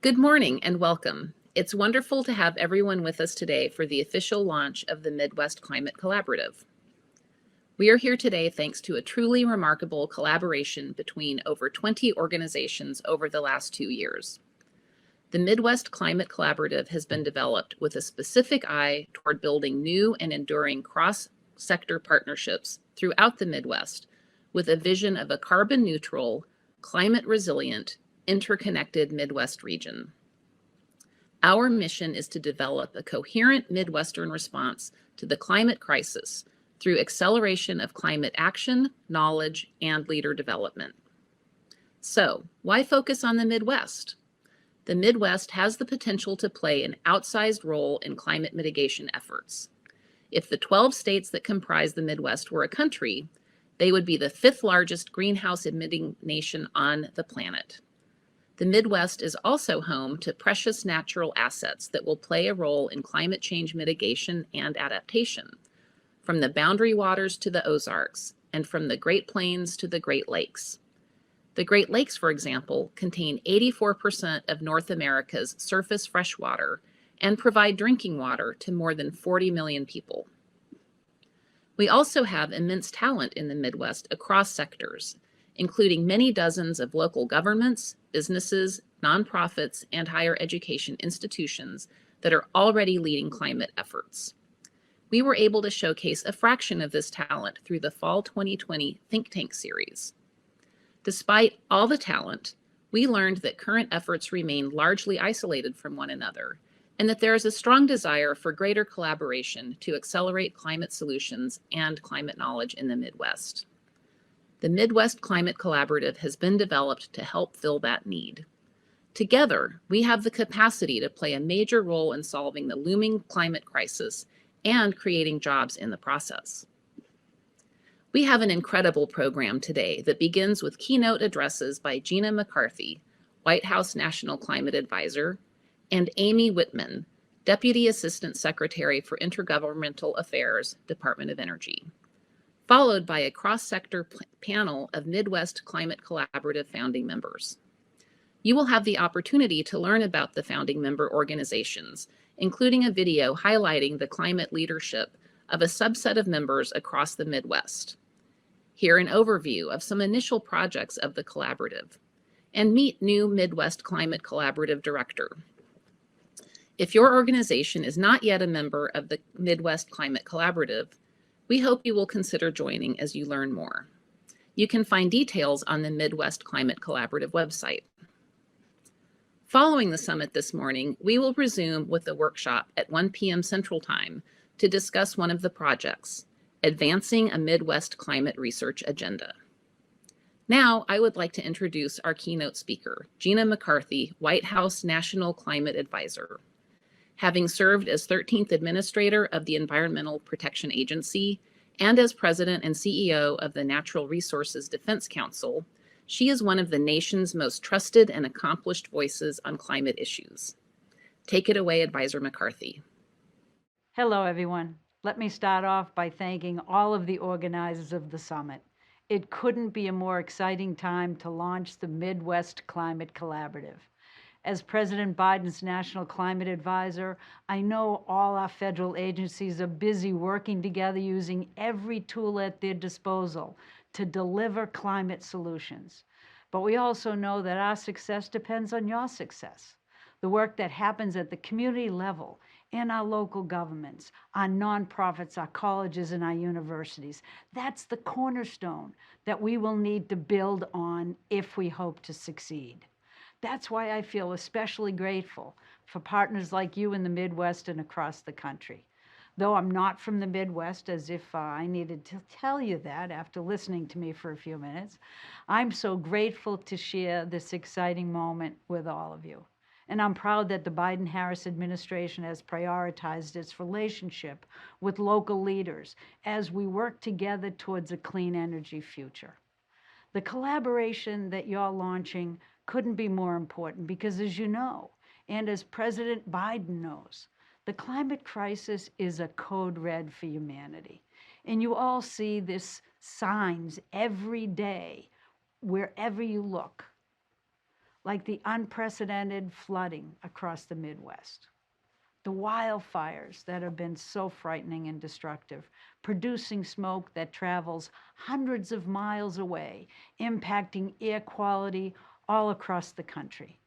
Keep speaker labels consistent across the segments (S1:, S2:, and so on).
S1: Good morning and welcome. It's wonderful to have everyone with us today for the official launch of the Midwest Climate Collaborative. We are here today thanks to a truly remarkable collaboration between over 20 organizations over the last 2 years. The Midwest Climate Collaborative has been developed with a specific eye toward building new and enduring cross-sector partnerships throughout the Midwest with a vision of a carbon neutral, climate resilient, interconnected Midwest region. Our mission is to develop a coherent Midwestern response to the climate crisis through acceleration of climate action, knowledge, and leader development. So, why focus on the Midwest? The Midwest has the potential to play an outsized role in climate mitigation efforts. If the 12 states that comprise the Midwest were a country, they would be the 5th largest greenhouse emitting nation on the planet. The Midwest is also home to precious natural assets that will play a role in climate change mitigation and adaptation, from the Boundary Waters to the Ozarks, and from the Great Plains to the Great Lakes. The Great Lakes, for example, contain 84% of North America's surface freshwater and provide drinking water to more than 40 million people. We also have immense talent in the Midwest across sectors, including many dozens of local governments, businesses, nonprofits, and higher education institutions that are already leading climate efforts. We were able to showcase a fraction of this talent through the Fall 2020 Think Tank series. Despite all the talent, we learned that current efforts remain largely isolated from one another, and that there is a strong desire for greater collaboration to accelerate climate solutions and climate knowledge in the Midwest. The Midwest Climate Collaborative has been developed to help fill that need. Together, we have the capacity to play a major role in solving the looming climate crisis and creating jobs in the process. We have an incredible program today that begins with keynote addresses by Gina McCarthy, White House National Climate Advisor, and Aimee Witteman, Deputy Assistant Secretary for Intergovernmental Affairs, Department of Energy, followed by a cross-sector panel of Midwest Climate Collaborative founding members. You will have the opportunity to learn about the founding member organizations, including a video highlighting the climate leadership of a subset of members across the Midwest. Hear an overview of some initial projects of the collaborative, and meet new Midwest Climate Collaborative Director. If your organization is not yet a member of the Midwest Climate Collaborative, we hope you will consider joining as you learn more. You can find details on the Midwest Climate Collaborative website. Following the summit this morning, we will resume with a workshop at 1 p.m. Central Time to discuss one of the projects, Advancing a Midwest Climate Research Agenda. Now, I would like to introduce our keynote speaker, Gina McCarthy, White House National Climate Advisor. Having served as 13th Administrator of the Environmental Protection Agency and as President and CEO of the Natural Resources Defense Council, she is one of the nation's most trusted and accomplished voices on climate issues. Take it away, Advisor McCarthy.
S2: Hello, everyone. Let me start off by thanking all of the organizers of the summit. It couldn't be a more exciting time to launch the Midwest Climate Collaborative. As President Biden's National Climate Advisor, I know all our federal agencies are busy working together using every tool at their disposal to deliver climate solutions. But we also know that our success depends on your success. The work that happens at the community level, in our local governments, our nonprofits, our colleges, and our universities, that's the cornerstone that we will need to build on if we hope to succeed. That's why I feel especially grateful for partners like you in the Midwest and across the country. Though I'm not from the Midwest, as if I needed to tell you that after listening to me for a few minutes, I'm so grateful to share this exciting moment with all of you. And I'm proud that the Biden-Harris administration has prioritized its relationship with local leaders as we work together towards a clean energy future. The collaboration that you're launching couldn't be more important because, as you know, and as President Biden knows, the climate crisis is a code red for humanity. And you all see this signs every day wherever you look. like the unprecedented flooding across the Midwest, the wildfires that have been so frightening and destructive, producing smoke that travels hundreds of miles away, impacting air quality all across the country,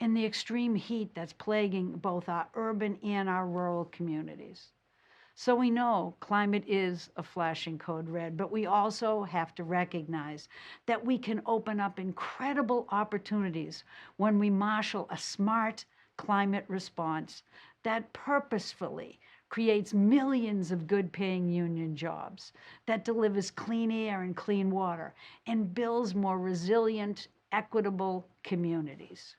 S2: and the extreme heat that's plaguing both our urban and our rural communities. So we know climate is a flashing code red, but we also have to recognize that we can open up incredible opportunities when we marshal a smart climate response that purposefully creates millions of good paying union jobs, that delivers clean air and clean water, and builds more resilient, equitable communities.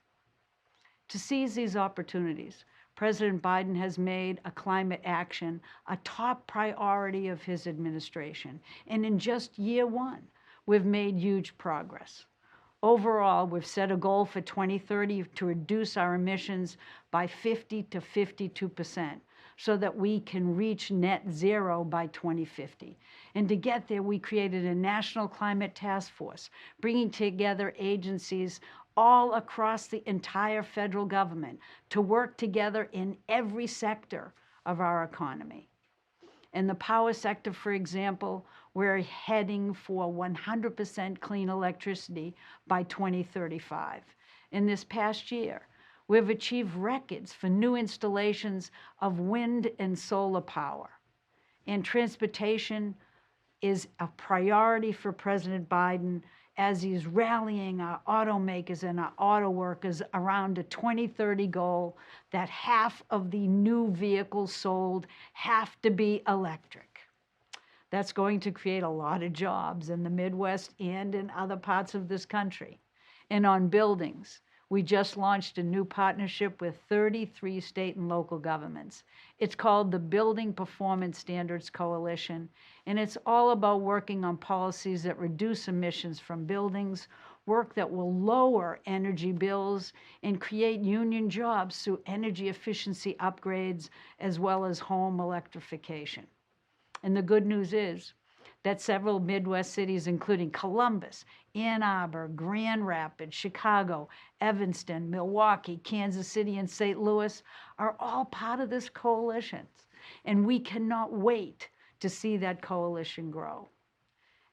S2: To seize these opportunities, President Biden has made a climate action a top priority of his administration. And in just year one, we've made huge progress. Overall, we've set a goal for 2030 to reduce our emissions by 50 to 52% so that we can reach net zero by 2050. And to get there, we created a national climate task force, bringing together agencies all across the entire federal government to work together in every sector of our economy. In the power sector, for example, we're heading for 100% clean electricity by 2035. In this past year, we've achieved records for new installations of wind and solar power. And transportation is a priority for President Biden as he's rallying our automakers and our auto workers around a 2030 goal that half of the new vehicles sold have to be electric. That's going to create a lot of jobs in the Midwest and in other parts of this country. And on buildings, we just launched a new partnership with 33 state and local governments. It's called the Building Performance Standards Coalition, and it's all about working on policies that reduce emissions from buildings, work that will lower energy bills, and create union jobs through energy efficiency upgrades as well as home electrification. And the good news is that several Midwest cities, including Columbus, Ann Arbor, Grand Rapids, Chicago, Evanston, Milwaukee, Kansas City, and St. Louis, are all part of this coalition. And we cannot wait to see that coalition grow.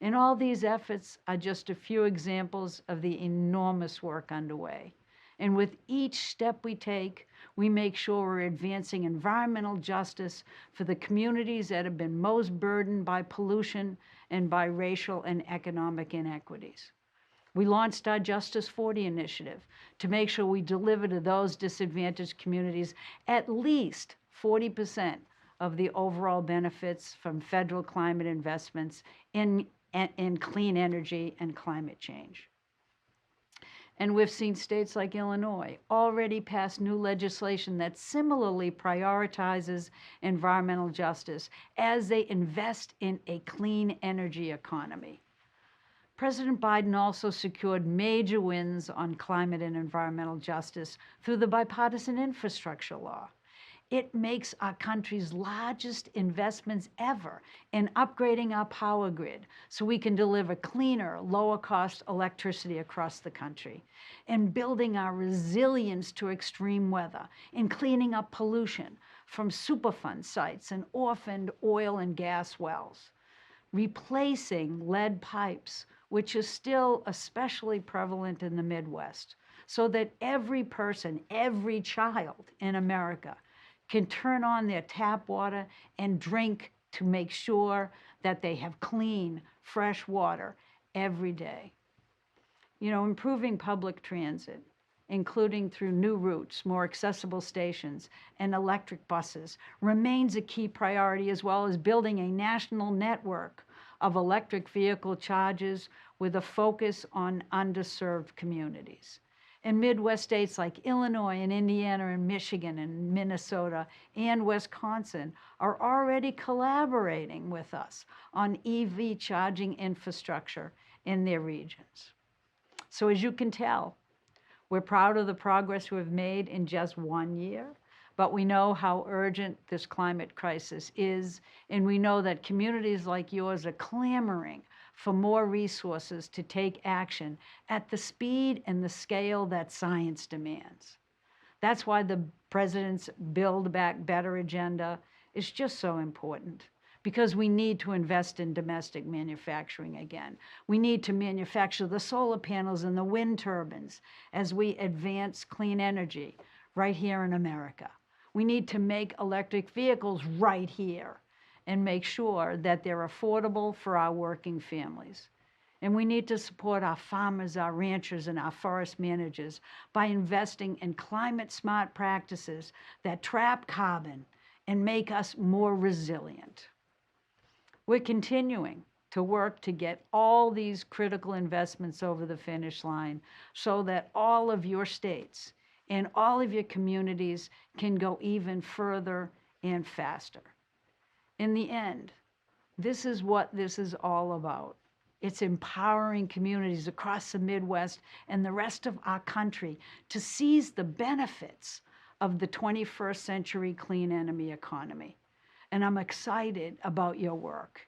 S2: And all these efforts are just a few examples of the enormous work underway. And with each step we take, we make sure we're advancing environmental justice for the communities that have been most burdened by pollution and by racial and economic inequities. We launched our Justice 40 initiative to make sure we deliver to those disadvantaged communities at least 40% of the overall benefits from federal climate investments in clean energy and climate change. And we've seen states like Illinois already pass new legislation that similarly prioritizes environmental justice as they invest in a clean energy economy. President Biden also secured major wins on climate and environmental justice through the bipartisan infrastructure law. It makes our country's largest investments ever in upgrading our power grid so we can deliver cleaner, lower-cost electricity across the country, and building our resilience to extreme weather, and cleaning up pollution from Superfund sites and orphaned oil and gas wells, replacing lead pipes, which is still especially prevalent in the Midwest, so that every person, every child in America can turn on their tap water and drink to make sure that they have clean, fresh water every day. You know, improving public transit, including through new routes, more accessible stations, and electric buses, remains a key priority, as well as building a national network of electric vehicle chargers with a focus on underserved communities. And Midwest states like Illinois and Indiana and Michigan and Minnesota and Wisconsin are already collaborating with us on EV charging infrastructure in their regions. So as you can tell, we're proud of the progress we've made in just 1 year, but we know how urgent this climate crisis is, and we know that communities like yours are clamoring for more resources to take action at the speed and the scale that science demands. That's why the president's Build Back Better agenda is just so important, because we need to invest in domestic manufacturing again. We need to manufacture the solar panels and the wind turbines as we advance clean energy right here in America. We need to make electric vehicles right here and make sure that they're affordable for our working families. And we need to support our farmers, our ranchers, and our forest managers by investing in climate-smart practices that trap carbon and make us more resilient. We're continuing to work to get all these critical investments over the finish line so that all of your states and all of your communities can go even further and faster. In the end, this is what this is all about. It's empowering communities across the Midwest and the rest of our country to seize the benefits of the 21st century clean energy economy. And I'm excited about your work.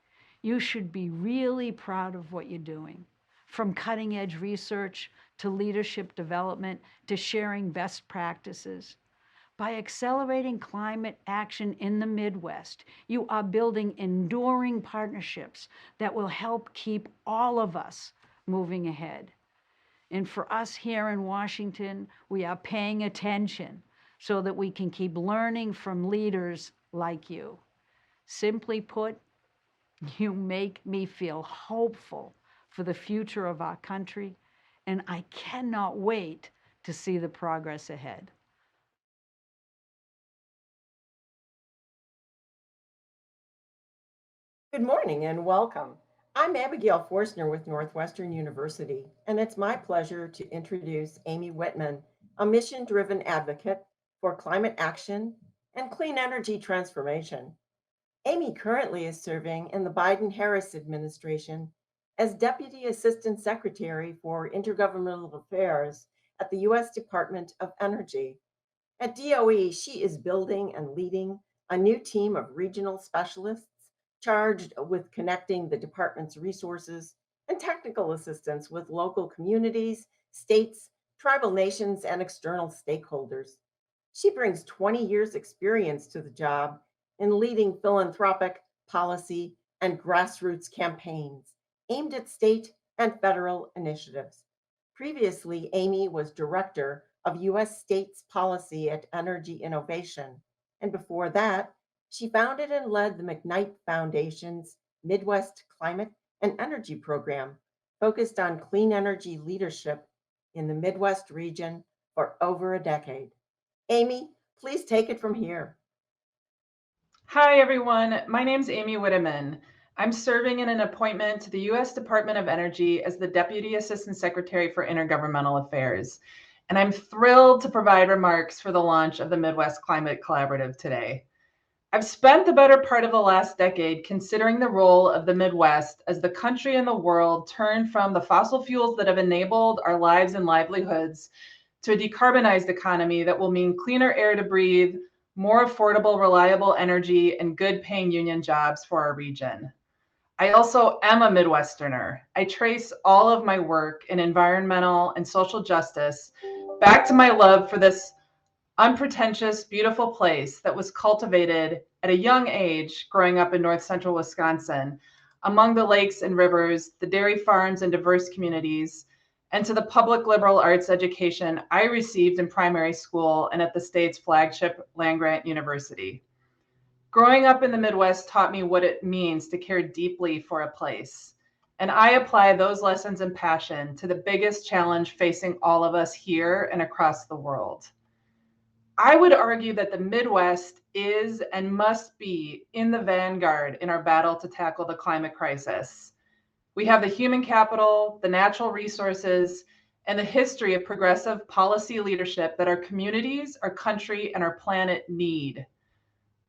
S2: You should be really proud of what you're doing, from cutting edge research to leadership development to sharing best practices. By accelerating climate action in the Midwest, you are building enduring partnerships that will help keep all of us moving ahead. And for us here in Washington, we are paying attention so that we can keep learning from leaders like you. Simply put, you make me feel hopeful for the future of our country, and I cannot wait to see the progress ahead.
S3: Good morning and welcome. I'm Abigail Forstner with Northwestern University, and it's my pleasure to introduce Aimee Witteman, a mission-driven advocate for climate action and clean energy transformation. Aimee currently is serving in the Biden-Harris administration as Deputy Assistant Secretary for Intergovernmental Affairs at the U.S. Department of Energy. At DOE, she is building and leading a new team of regional specialists charged with connecting the department's resources and technical assistance with local communities, states, tribal nations, and external stakeholders. She brings 20 years' experience to the job in leading philanthropic, policy, and grassroots campaigns aimed at state and federal initiatives. Previously, Aimee was director of U.S. States Policy at Energy Innovation, and before that, she founded and led the McKnight Foundation's Midwest Climate and Energy Program, focused on clean energy leadership in the Midwest region for over a decade. Aimee, please take it from here.
S4: Hi, everyone. My name's Aimee Witteman. I'm serving in an appointment to the U.S. Department of Energy as the Deputy Assistant Secretary for Intergovernmental Affairs, and I'm thrilled to provide remarks for the launch of the Midwest Climate Collaborative today. I've spent the better part of the last decade considering the role of the Midwest as the country and the world turn from the fossil fuels that have enabled our lives and livelihoods to a decarbonized economy that will mean cleaner air to breathe, more affordable, reliable energy, and good-paying union jobs for our region. I also am a Midwesterner. I trace all of my work in environmental and social justice back to my love for this unpretentious, beautiful place that was cultivated at a young age growing up in north central Wisconsin, among the lakes and rivers, the dairy farms and diverse communities, and to the public liberal arts education I received in primary school and at the state's flagship land-grant university. Growing up in the Midwest taught me what it means to care deeply for a place, and I apply those lessons and passion to the biggest challenge facing all of us here and across the world. I would argue that the Midwest is and must be in the vanguard in our battle to tackle the climate crisis. We have the human capital, the natural resources, and the history of progressive policy leadership that our communities, our country, and our planet need.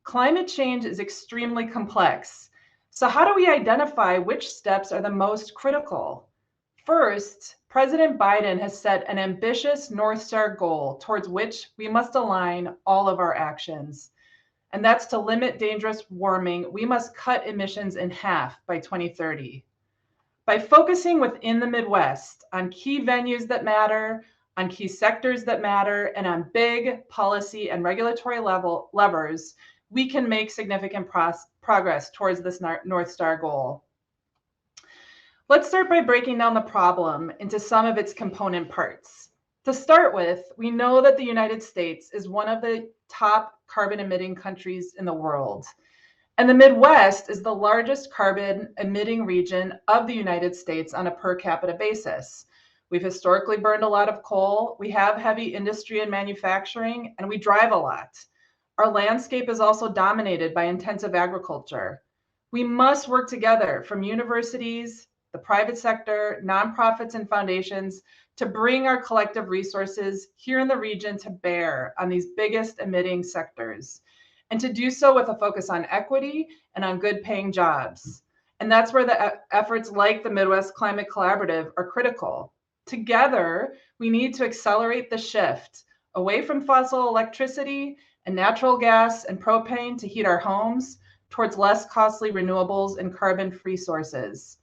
S4: Climate change is extremely complex. So how do we identify which steps are the most critical? First, President Biden has set an ambitious North Star goal towards which we must align all of our actions. And that's to limit dangerous warming. We must cut emissions in half by 2030. By focusing within the Midwest on key venues that matter, on key sectors that matter, and on big policy and regulatory levers, we can make significant progress towards this North Star goal. Let's start by breaking down the problem into some of its component parts. To start with, we know that the United States is one of the top carbon emitting countries in the world. And the Midwest is the largest carbon emitting region of the United States on a per capita basis. We've historically burned a lot of coal, we have heavy industry and manufacturing, and we drive a lot. Our landscape is also dominated by intensive agriculture. We must work together from universities, the private sector, nonprofits, and foundations to bring our collective resources here in the region to bear on these biggest emitting sectors, and to do so with a focus on equity and on good paying jobs. And that's where the efforts like the Midwest Climate Collaborative are critical. Together, we need to accelerate the shift away from fossil electricity and natural gas and propane to heat our homes towards less costly renewables and carbon-free sources.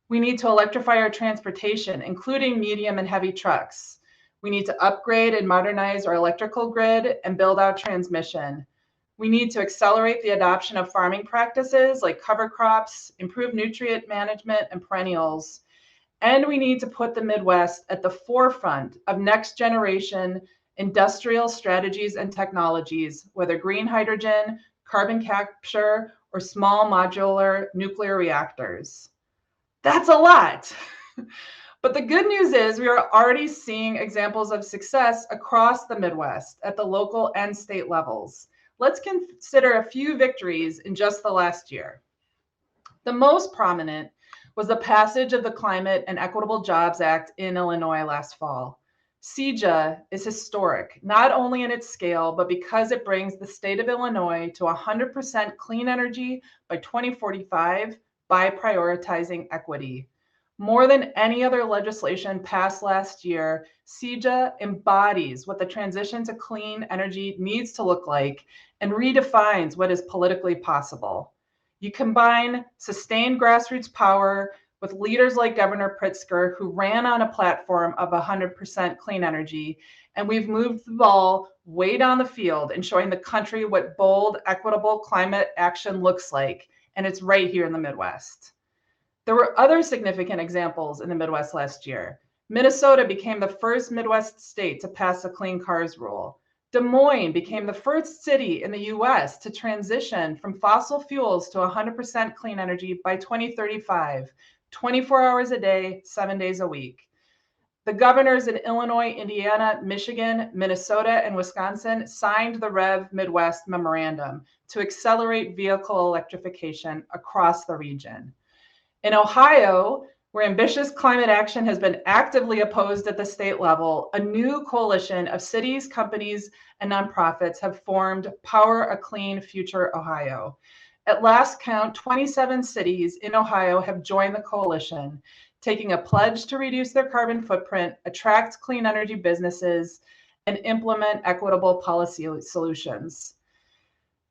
S4: We need to electrify our transportation, including medium and heavy trucks. We need to upgrade and modernize our electrical grid and build out transmission. We need to accelerate the adoption of farming practices like cover crops, improve nutrient management and perennials. And we need to put the Midwest at the forefront of next generation industrial strategies and technologies, whether green hydrogen, carbon capture, or small modular nuclear reactors. That's a lot. But the good news is we are already seeing examples of success across the Midwest at the local and state levels. Let's consider a few victories in just the last year. The most prominent was the passage of the Climate and Equitable Jobs Act in Illinois last fall. CEJA is historic, not only in its scale, but because it brings the state of Illinois to 100% clean energy by 2045 by prioritizing equity. More than any other legislation passed last year, CEJA embodies what the transition to clean energy needs to look like and redefines what is politically possible. You combine sustained grassroots power with leaders like Governor Pritzker, who ran on a platform of 100% clean energy, and we've moved the ball way down the field in showing the country what bold, equitable climate action looks like, and it's right here in the Midwest. There were other significant examples in the Midwest last year. Minnesota became the first Midwest state to pass a clean cars rule. Des Moines became the first city in the US to transition from fossil fuels to 100% clean energy by 2035, 24 hours a day, 7 days a week. The governors in Illinois, Indiana, Michigan, Minnesota, and Wisconsin signed the Rev Midwest Memorandum to accelerate vehicle electrification across the region. In Ohio, where ambitious climate action has been actively opposed at the state level, a new coalition of cities, companies, and nonprofits have formed Power a Clean Future Ohio. At last count, 27 cities in Ohio have joined the coalition, taking a pledge to reduce their carbon footprint, attract clean energy businesses, and implement equitable policy solutions.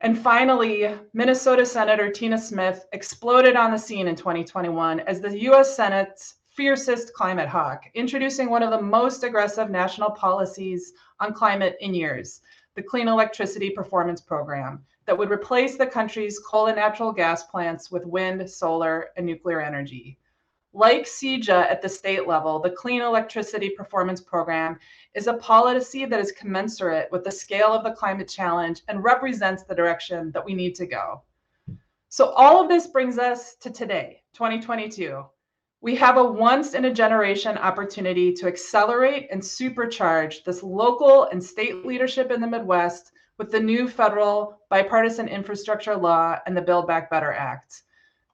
S4: And finally, Minnesota Senator Tina Smith exploded on the scene in 2021 as the US Senate's fiercest climate hawk, introducing one of the most aggressive national policies on climate in years, the Clean Electricity Performance Program, that would replace the country's coal and natural gas plants with wind, solar, and nuclear energy. Like CEJA at the state level, the Clean Electricity Performance Program is a policy that is commensurate with the scale of the climate challenge and represents the direction that we need to go. So all of this brings us to today, 2022. We have a once-in-a-generation opportunity to accelerate and supercharge this local and state leadership in the Midwest with the new federal bipartisan infrastructure law and the Build Back Better Act.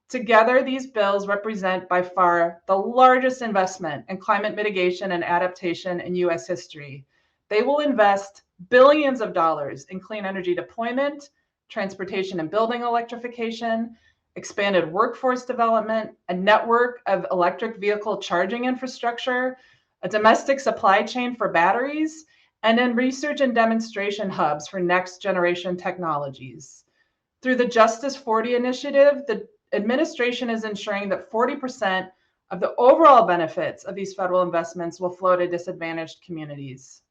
S4: Together, these bills represent by far the largest investment in climate mitigation and adaptation in US history. They will invest billions of dollars in clean energy deployment, transportation and building electrification, expanded workforce development, a network of electric vehicle charging infrastructure, a domestic supply chain for batteries, and then research and demonstration hubs for next generation technologies. Through the Justice 40 initiative, the administration is ensuring that 40% of the overall benefits of these federal investments will flow to disadvantaged communities.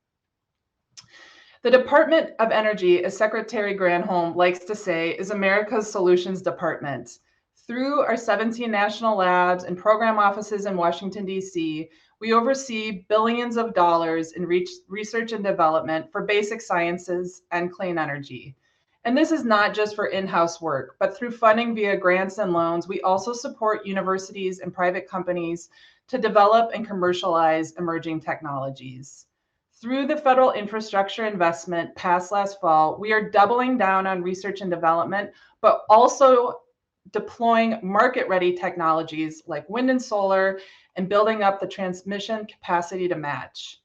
S4: The Department of Energy, as Secretary Granholm likes to say, is America's solutions department. Through our 17 national labs and program offices in Washington, D.C., we oversee billions of dollars in research and development for basic sciences and clean energy. And this is not just for in-house work, but through funding via grants and loans, we also support universities and private companies to develop and commercialize emerging technologies. Through the federal infrastructure investment passed last fall, we are doubling down on research and development, but also deploying market-ready technologies like wind and solar and building up the transmission capacity to match.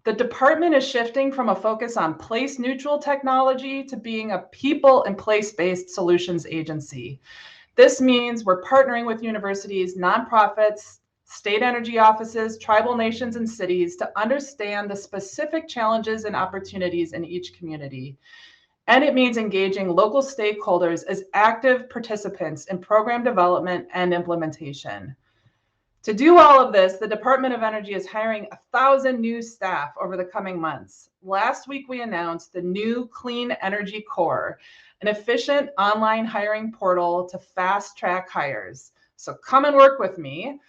S4: The department is shifting from a focus on place-neutral technology to being a people and place-based solutions agency. This means we're partnering with universities, nonprofits, state energy offices, tribal nations, and cities to understand the specific challenges and opportunities in each community. And it means engaging local stakeholders as active participants in program development and implementation. To do all of this, the Department of Energy is hiring 1,000 new staff over the coming months. Last week, we announced the new Clean Energy Corps, an efficient online hiring portal to fast-track hires. So come and work with me.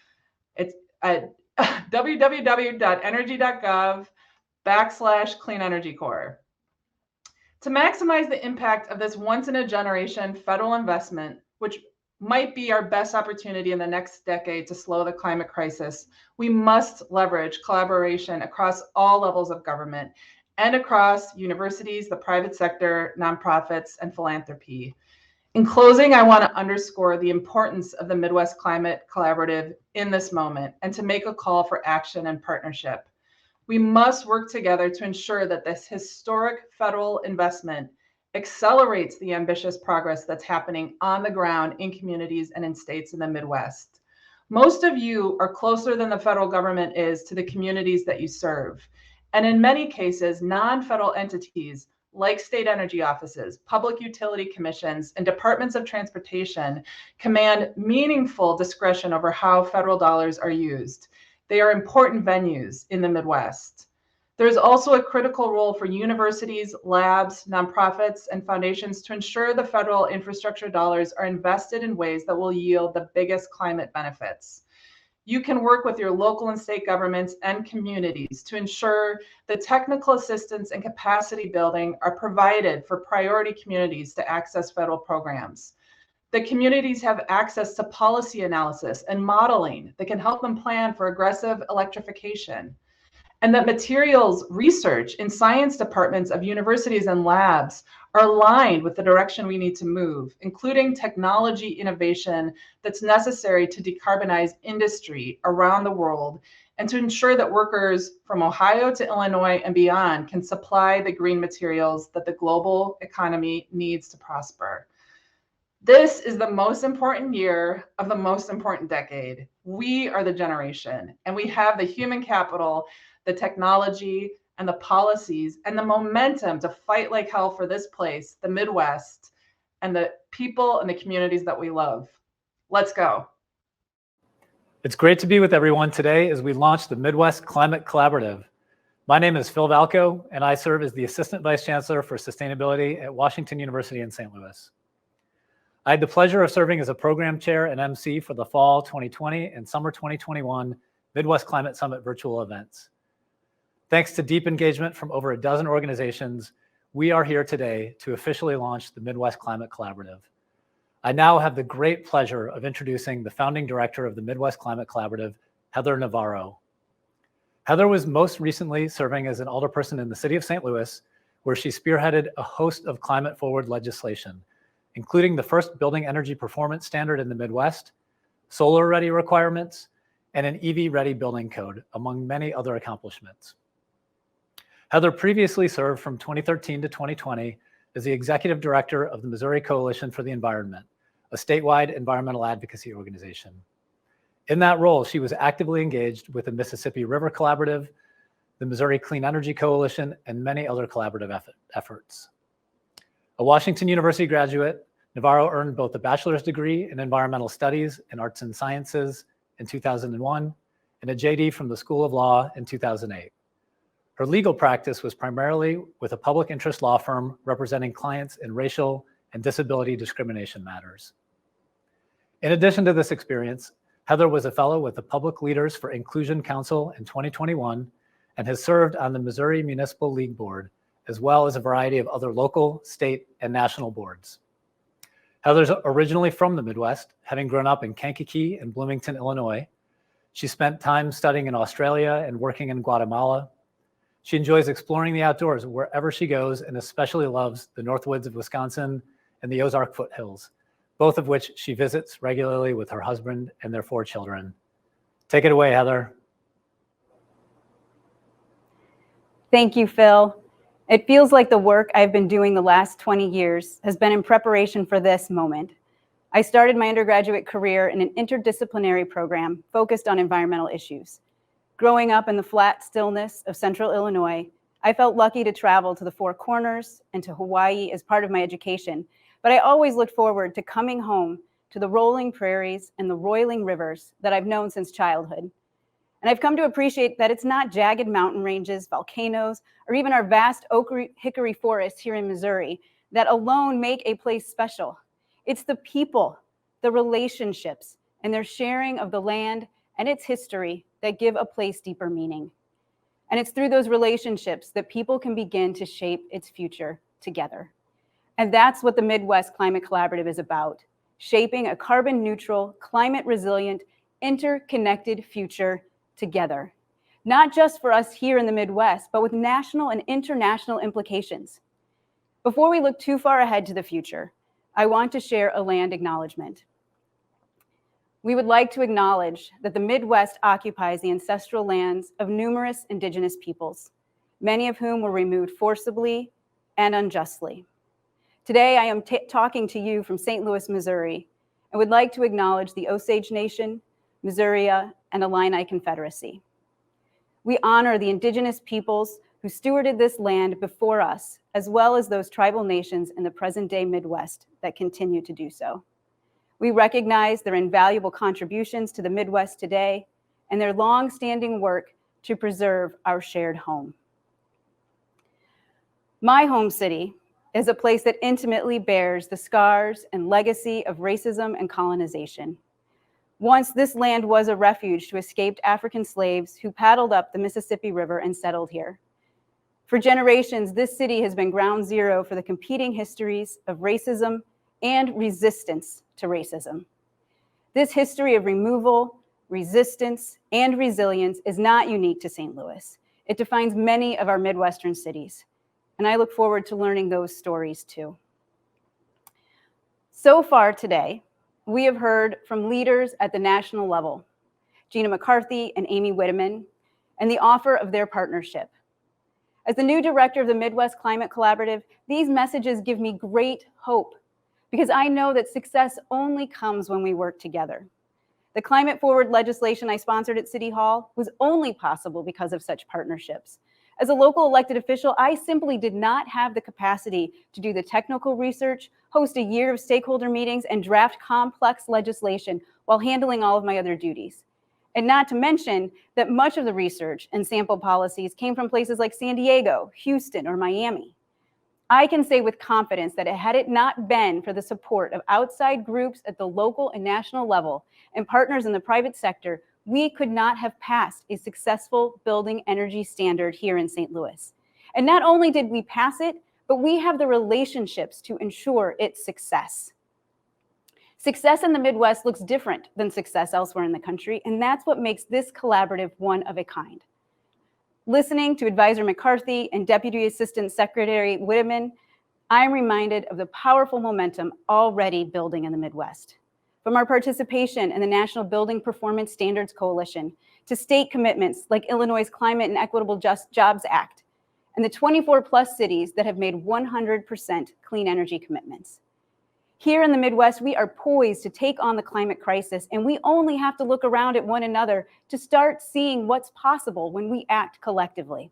S4: It's at www.energy.gov/Clean Energy Corps. To maximize the impact of this once-in-a-generation federal investment, which might be our best opportunity in the next decade to slow the climate crisis, we must leverage collaboration across all levels of government and across universities, the private sector, nonprofits, and philanthropy. In closing, I want to underscore the importance of the Midwest Climate Collaborative in this moment and to make a call for action and partnership. We must work together to ensure that this historic federal investment accelerates the ambitious progress that's happening on the ground in communities and in states in the Midwest. Most of you are closer than the federal government is to the communities that you serve. And in many cases, non-federal entities like state energy offices, public utility commissions, and departments of transportation command meaningful discretion over how federal dollars are used. They are important venues in the Midwest. There's also a critical role for universities, labs, nonprofits, and foundations to ensure the federal infrastructure dollars are invested in ways that will yield the biggest climate benefits. You can work with your local and state governments and communities to ensure that technical assistance and capacity building are provided for priority communities to access federal programs. The communities have access to policy analysis and modeling that can help them plan for aggressive electrification. And that materials research in science departments of universities and labs are aligned with the direction we need to move, including technology innovation that's necessary to decarbonize industry around the world and to ensure that workers from Ohio to Illinois and beyond can supply the green materials that the global economy needs to prosper. This is the most important year of the most important decade. We are the generation, and we have the human capital, the technology, and the policies, and the momentum to fight like hell for this place, the Midwest, and the people and the communities that we love. Let's go.
S5: It's great to be with everyone today as we launch the Midwest Climate Collaborative. My name is Phil Valco, and I serve as the Assistant Vice Chancellor for Sustainability at Washington University in St. Louis. I had the pleasure of serving as a program chair and MC for the fall 2020 and summer 2021 Midwest Climate Summit virtual events. Thanks to deep engagement from over a dozen organizations, we are here today to officially launch the Midwest Climate Collaborative. I now have the great pleasure of introducing the founding director of the Midwest Climate Collaborative, Heather Navarro. Heather was most recently serving as an alderperson in the city of St. Louis, where she spearheaded a host of climate-forward legislation, including the first building energy performance standard in the Midwest, solar-ready requirements, and an EV-ready building code, among many other accomplishments. Heather previously served from 2013 to 2020 as the executive director of the Missouri Coalition for the Environment, a statewide environmental advocacy organization. In that role, she was actively engaged with the Mississippi River Collaborative, the Missouri Clean Energy Coalition, and many other collaborative efforts. A Washington University graduate, Navarro earned both a bachelor's degree in environmental studies and arts and sciences in 2001 and a JD from the School of Law in 2008. Her legal practice was primarily with a public interest law firm representing clients in racial and disability discrimination matters. In addition to this experience, Heather was a fellow with the Public Leaders for Inclusion Council in 2021 and has served on the Missouri Municipal League Board, as well as a variety of other local, state, and national boards. Heather's originally from the Midwest, having grown up in Kankakee and Bloomington, Illinois. She spent time studying in Australia and working in Guatemala. She enjoys exploring the outdoors wherever she goes and especially loves the Northwoods of Wisconsin and the Ozark foothills, both of which she visits regularly with her husband and their 4 children. Take it away, Heather.
S6: Thank you, Phil. It feels like the work I've been doing the last 20 years has been in preparation for this moment. I started my undergraduate career in an interdisciplinary program focused on environmental issues. Growing up in the flat stillness of central Illinois, I felt lucky to travel to the Four Corners and to Hawaii as part of my education, but I always looked forward to coming home to the rolling prairies and the roiling rivers that I've known since childhood. And I've come to appreciate that it's not jagged mountain ranges, volcanoes, or even our vast oak hickory forests here in Missouri that alone make a place special. It's the people, the relationships, and their sharing of the land and its history that give a place deeper meaning. And it's through those relationships that people can begin to shape its future together. And that's what the Midwest Climate Collaborative is about, shaping a carbon neutral, climate resilient, interconnected future together, not just for us here in the Midwest, but with national and international implications. Before we look too far ahead to the future, I want to share a land acknowledgement. We would like to acknowledge that the Midwest occupies the ancestral lands of numerous Indigenous peoples, many of whom were removed forcibly and unjustly. Today, I am talking to you from St. Louis, Missouri, and would like to acknowledge the Osage Nation, Missouria, and Illini Confederacy. We honor the Indigenous peoples who stewarded this land before us, as well as those tribal nations in the present-day Midwest that continue to do so. We recognize their invaluable contributions to the Midwest today and their long-standing work to preserve our shared home. My home city is a place that intimately bears the scars and legacy of racism and colonization. Once this land was a refuge to escaped African slaves who paddled up the Mississippi River and settled here. For generations, this city has been ground zero for the competing histories of racism and resistance to racism. This history of removal, resistance, and resilience is not unique to St. Louis. It defines many of our Midwestern cities, and I look forward to learning those stories too. So far today, we have heard from leaders at the national level, Gina McCarthy and Aimee Witteman, and the offer of their partnership. As the new director of the Midwest Climate Collaborative, these messages give me great hope because I know that success only comes when we work together. The climate forward legislation I sponsored at City Hall was only possible because of such partnerships. As a local elected official, I simply did not have the capacity to do the technical research, host a year of stakeholder meetings, and draft complex legislation while handling all of my other duties. And not to mention that much of the research and sample policies came from places like San Diego, Houston, or Miami. I can say with confidence that had it not been for the support of outside groups at the local and national level and partners in the private sector, we could not have passed a successful building energy standard here in St. Louis. And not only did we pass it, but we have the relationships to ensure its success. Success in the Midwest looks different than success elsewhere in the country, and that's what makes this collaborative one of a kind. Listening to Advisor McCarthy and Deputy Assistant Secretary Witteman, I'm reminded of the powerful momentum already building in the Midwest. From our participation in the National Building Performance Standards Coalition to state commitments like Illinois' Climate and Equitable Jobs Act, and the 24 plus cities that have made 100% clean energy commitments. Here in the Midwest, we are poised to take on the climate crisis, and we only have to look around at one another to start seeing what's possible when we act collectively.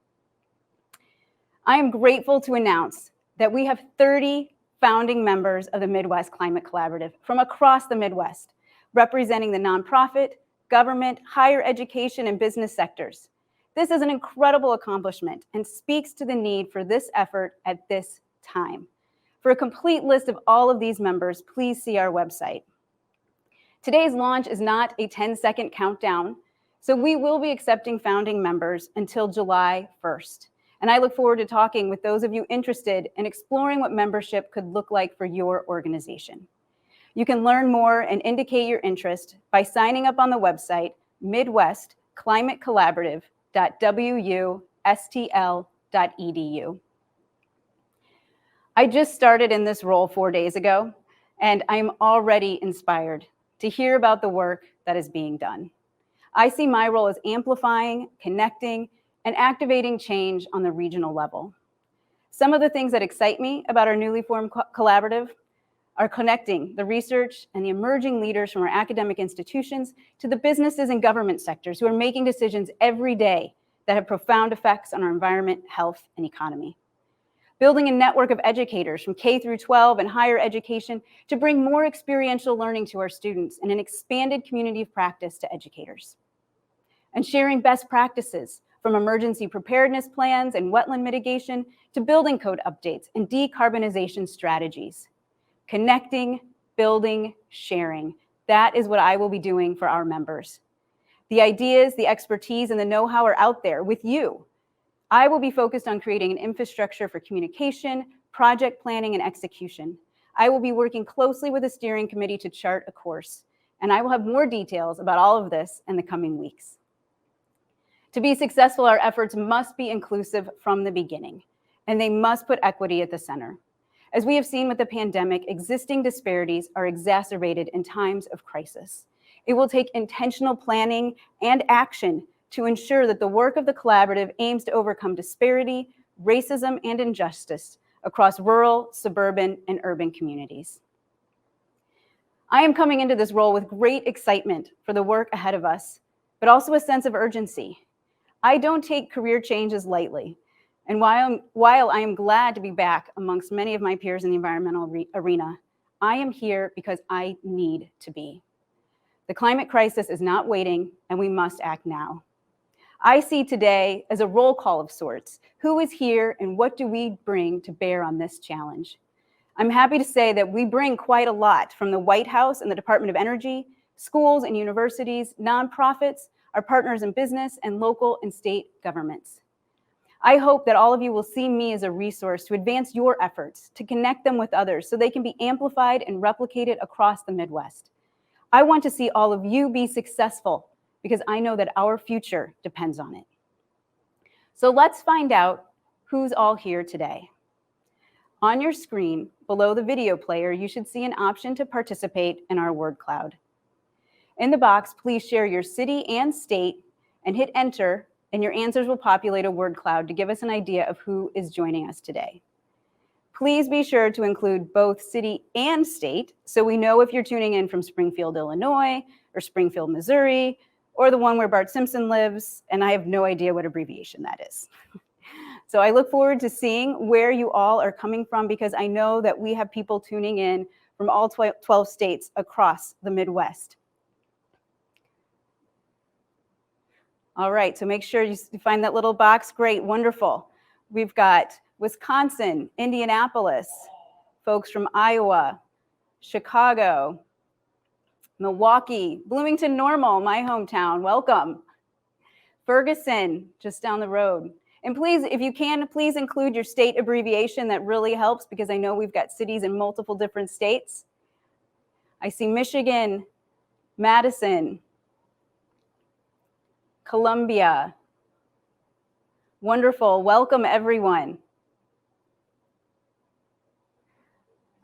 S6: I am grateful to announce that we have 30 founding members of the Midwest Climate Collaborative from across the Midwest, representing the nonprofit, government, higher education, and business sectors. This is an incredible accomplishment and speaks to the need for this effort at this time. For a complete list of all of these members, please see our website. Today's launch is not a 10-second countdown, so we will be accepting founding members until July 1st. And I look forward to talking with those of you interested in exploring what membership could look like for your organization. You can learn more and indicate your interest by signing up on the website midwestclimatecollaborative.wustl.edu. I just started in this role 4 days ago, and I'm already inspired to hear about the work that is being done. I see my role as amplifying, connecting, and activating change on the regional level. Some of the things that excite me about our newly formed collaborative are connecting the research and the emerging leaders from our academic institutions to the businesses and government sectors who are making decisions every day that have profound effects on our environment, health, and economy. Building a network of educators from K through 12 and higher education to bring more experiential learning to our students and an expanded community of practice to educators. And sharing best practices from emergency preparedness plans and wetland mitigation to building code updates and decarbonization strategies. Connecting, building, sharing. That is what I will be doing for our members. The ideas, the expertise, and the know-how are out there with you. I will be focused on creating an infrastructure for communication, project planning, and execution. I will be working closely with the steering committee to chart a course, and I will have more details about all of this in the coming weeks. To be successful, our efforts must be inclusive from the beginning, and they must put equity at the center. As we have seen with the pandemic, existing disparities are exacerbated in times of crisis. It will take intentional planning and action to ensure that the work of the collaborative aims to overcome disparity, racism, and injustice across rural, suburban, and urban communities. I am coming into this role with great excitement for the work ahead of us, but also a sense of urgency. I don't take career changes lightly, and while I am glad to be back amongst many of my peers in the environmental arena, I am here because I need to be. The climate crisis is not waiting, and we must act now. I see today as a roll call of sorts. Who is here and what do we bring to bear on this challenge? I'm happy to say that we bring quite a lot from the White House and the Department of Energy, schools and universities, nonprofits, our partners in business, and local and state governments. I hope that all of you will see me as a resource to advance your efforts, to connect them with others so they can be amplified and replicated across the Midwest. I want to see all of you be successful because I know that our future depends on it. So let's find out who's all here today. On your screen, below the video player, you should see an option to participate in our word cloud. In the box, please share your city and state and hit enter, and your answers will populate a word cloud to give us an idea of who is joining us today. Please be sure to include both city and state so we know if you're tuning in from Springfield, Illinois, or Springfield, Missouri, or the one where Bart Simpson lives, and I have no idea what abbreviation that is. So I look forward to seeing where you all are coming from because I know that we have people tuning in from all 12 states across the Midwest. All right, so make sure you find that little box. Great, wonderful. We've got Wisconsin, Indianapolis, folks from Iowa, Chicago, Milwaukee, Bloomington Normal, my hometown, welcome. Ferguson, just down the road. And please, if you can, please include your state abbreviation. That really helps because I know we've got cities in multiple different states. I see Michigan, Madison, Columbia. Wonderful, welcome everyone.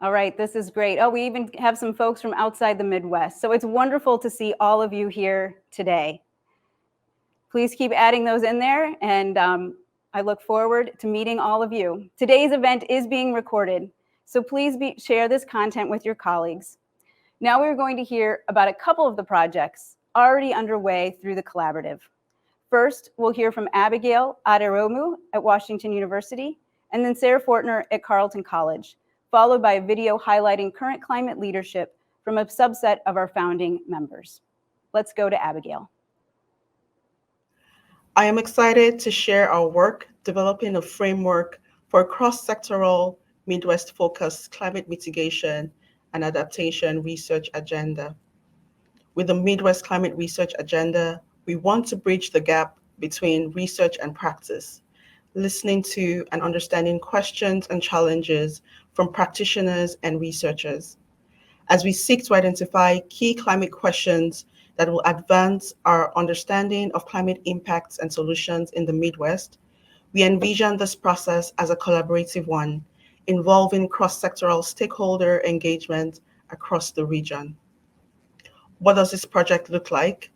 S6: All right, this is great. Oh, we even have some folks from outside the Midwest. So it's wonderful to see all of you here today. Please keep adding those in there, and I look forward to meeting all of you. Today's event is being recorded, so please share this content with your colleagues. Now we're going to hear about a couple of the projects already underway through the collaborative. First, we'll hear from Abigail Aderomu at Washington University, and then Sarah Fortner at Carleton College, followed by a video highlighting current climate leadership from a subset of our founding members. Let's go to Abigail.
S7: I am excited to share our work developing a framework for a cross-sectoral Midwest-focused climate mitigation and adaptation research agenda. With the Midwest Climate Research Agenda, we want to bridge the gap between research and practice, listening to and understanding questions and challenges from practitioners and researchers. As we seek to identify key climate questions that will advance our understanding of climate impacts and solutions in the Midwest, we envision this process as a collaborative one, involving cross-sectoral stakeholder engagement across the region. What does this project look like?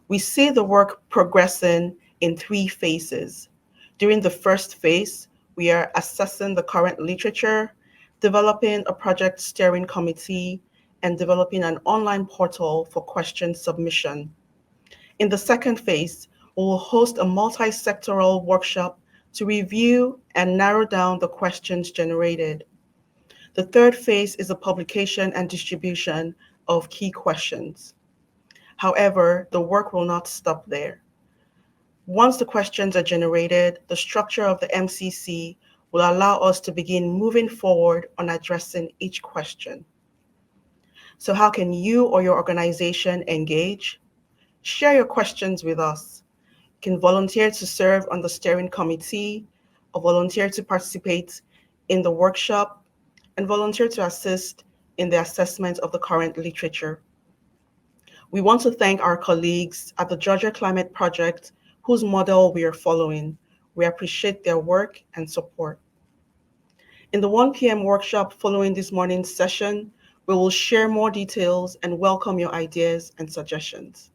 S7: We see the work progressing in 3 phases. During the first phase, we are assessing the current literature, developing a project steering committee, and developing an online portal for question submission. In the second phase, we will host a multi-sectoral workshop to review and narrow down the questions generated. The third phase is the publication and distribution of key questions. However, the work will not stop there. Once the questions are generated, the structure of the MCC will allow us to begin moving forward on addressing each question. So how can you or your organization engage? Share your questions with us. You can volunteer to serve on the steering committee, or volunteer to participate in the workshop, and volunteer to assist in the assessment of the current literature. We want to thank our colleagues at the Georgia Climate Project, whose model we are following. We appreciate their work and support. In the 1 p.m. workshop following this morning's session, we will share more details and welcome your ideas and suggestions.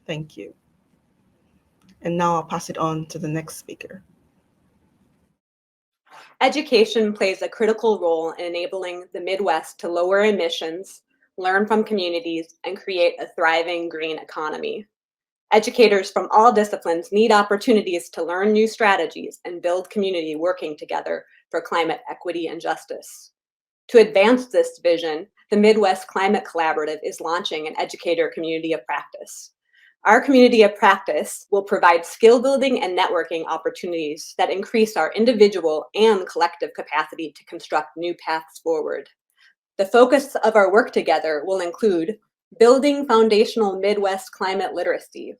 S7: Thank you. And now I'll pass it on to the next speaker.
S8: Education plays a critical role in enabling the Midwest to lower emissions, learn from communities, and create a thriving green economy. Educators from all disciplines need opportunities to learn new strategies and build community working together for climate equity and justice. To advance this vision, the Midwest Climate Collaborative is launching an Educator Community of Practice. Our community of practice will provide skill building and networking opportunities that increase our individual and collective capacity to construct new paths forward. The focus of our work together will include building foundational Midwest climate literacy,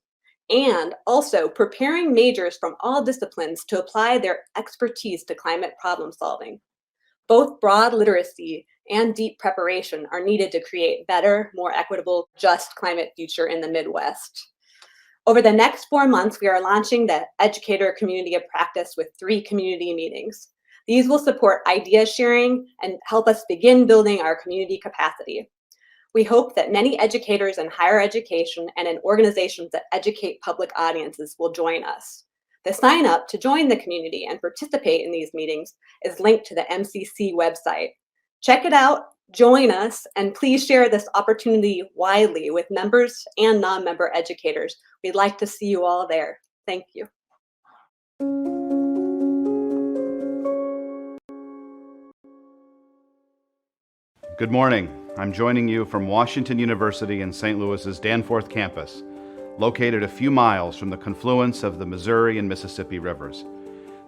S8: and also preparing majors from all disciplines to apply their expertise to climate problem solving. Both broad literacy and deep preparation are needed to create better, more equitable, just climate future in the Midwest. Over the next 4 months, we are launching the Educator Community of Practice with 3 community meetings. These will support idea sharing and help us begin building our community capacity. We hope that many educators in higher education and in organizations that educate public audiences will join us. The sign up to join the community and participate in these meetings is linked to the MCC website. Check it out, join us, and please share this opportunity widely with members and non-member educators. We'd like to see you all there. Thank you.
S9: Good morning. I'm joining you from Washington University in St. Louis's Danforth campus, located a few miles from the confluence of the Missouri and Mississippi rivers.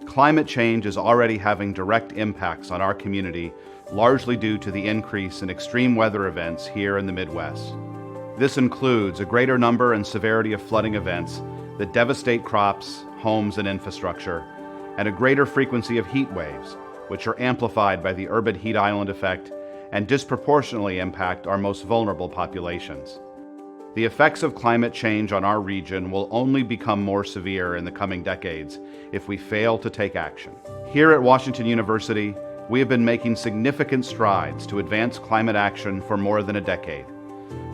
S9: Climate change is already having direct impacts on our community, largely due to the increase in extreme weather events here in the Midwest. This includes a greater number and severity of flooding events that devastate crops, homes, and infrastructure, and a greater frequency of heat waves, which are amplified by the urban heat island effect and disproportionately impact our most vulnerable populations. The effects of climate change on our region will only become more severe in the coming decades if we fail to take action. Here at Washington University, we have been making significant strides to advance climate action for more than a decade.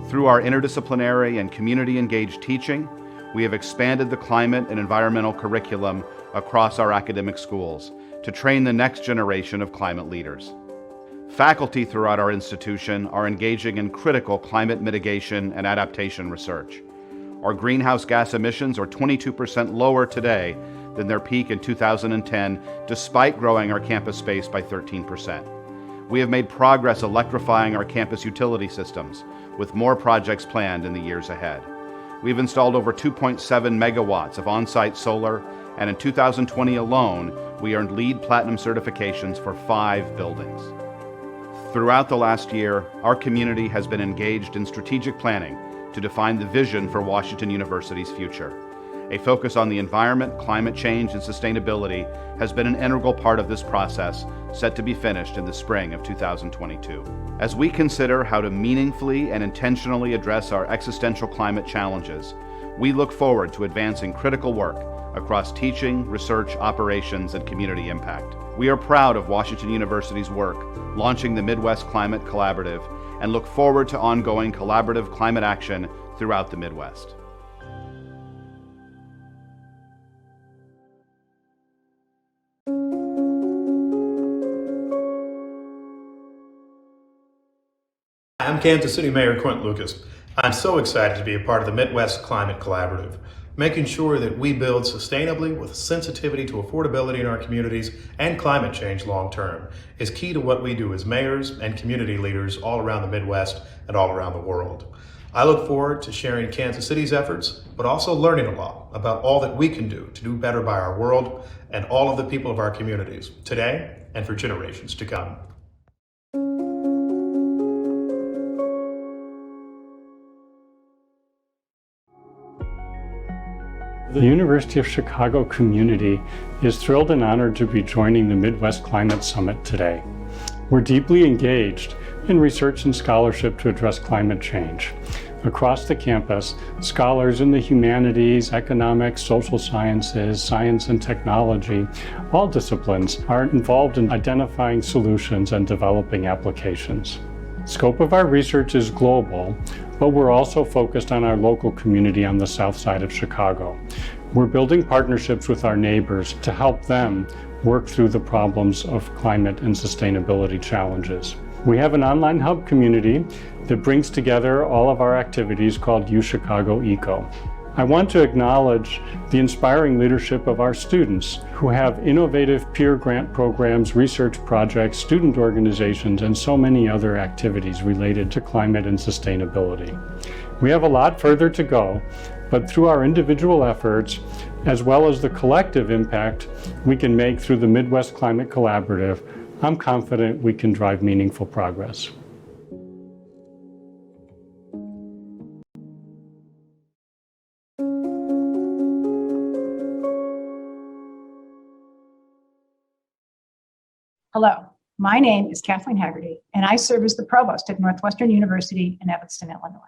S9: Through our interdisciplinary and community-engaged teaching, we have expanded the climate and environmental curriculum across our academic schools to train the next generation of climate leaders. Faculty throughout our institution are engaging in critical climate mitigation and adaptation research. Our greenhouse gas emissions are 22% lower today than their peak in 2010, despite growing our campus space by 13%. We have made progress electrifying our campus utility systems, with more projects planned in the years ahead. We've installed over 2.7 megawatts of on-site solar, and in 2020 alone, we earned LEED Platinum certifications for 5 buildings. Throughout the last year, our community has been engaged in strategic planning to define the vision for Washington University's future. A focus on the environment, climate change, and sustainability has been an integral part of this process, set to be finished in the spring of 2022. As we consider how to meaningfully and intentionally address our existential climate challenges, we look forward to advancing critical work across teaching, research, operations, and community impact. We are proud of Washington University's work launching the Midwest Climate Collaborative and look forward to ongoing collaborative climate action throughout the Midwest.
S10: I'm Kansas City Mayor Quinton Lucas. I'm so excited to be a part of the Midwest Climate Collaborative. Making sure that we build sustainably with sensitivity to affordability in our communities and climate change long term is key to what we do as mayors and community leaders all around the Midwest and all around the world. I look forward to sharing Kansas City's efforts, but also learning a lot about all that we can do to do better by our world and all of the people of our communities today and for generations to come.
S11: The University of Chicago community is thrilled and honored to be joining the Midwest Climate Summit today. We're deeply engaged in research and scholarship to address climate change. Across the campus, scholars in the humanities, economics, social sciences, science and technology, all disciplines are involved in identifying solutions and developing applications. Scope of our research is global, but we're also focused on our local community on the south side of Chicago. We're building partnerships with our neighbors to help them work through the problems of climate and sustainability challenges. We have an online hub community that brings together all of our activities called UChicago Eco. I want to acknowledge the inspiring leadership of our students who have innovative peer grant programs, research projects, student organizations, and so many other activities related to climate and sustainability. We have a lot further to go, but through our individual efforts, as well as the collective impact we can make through the Midwest Climate Collaborative, I'm confident we can drive meaningful progress.
S12: Hello, my name is Kathleen Haggerty, and I serve as the provost at Northwestern University in Evanston, Illinois.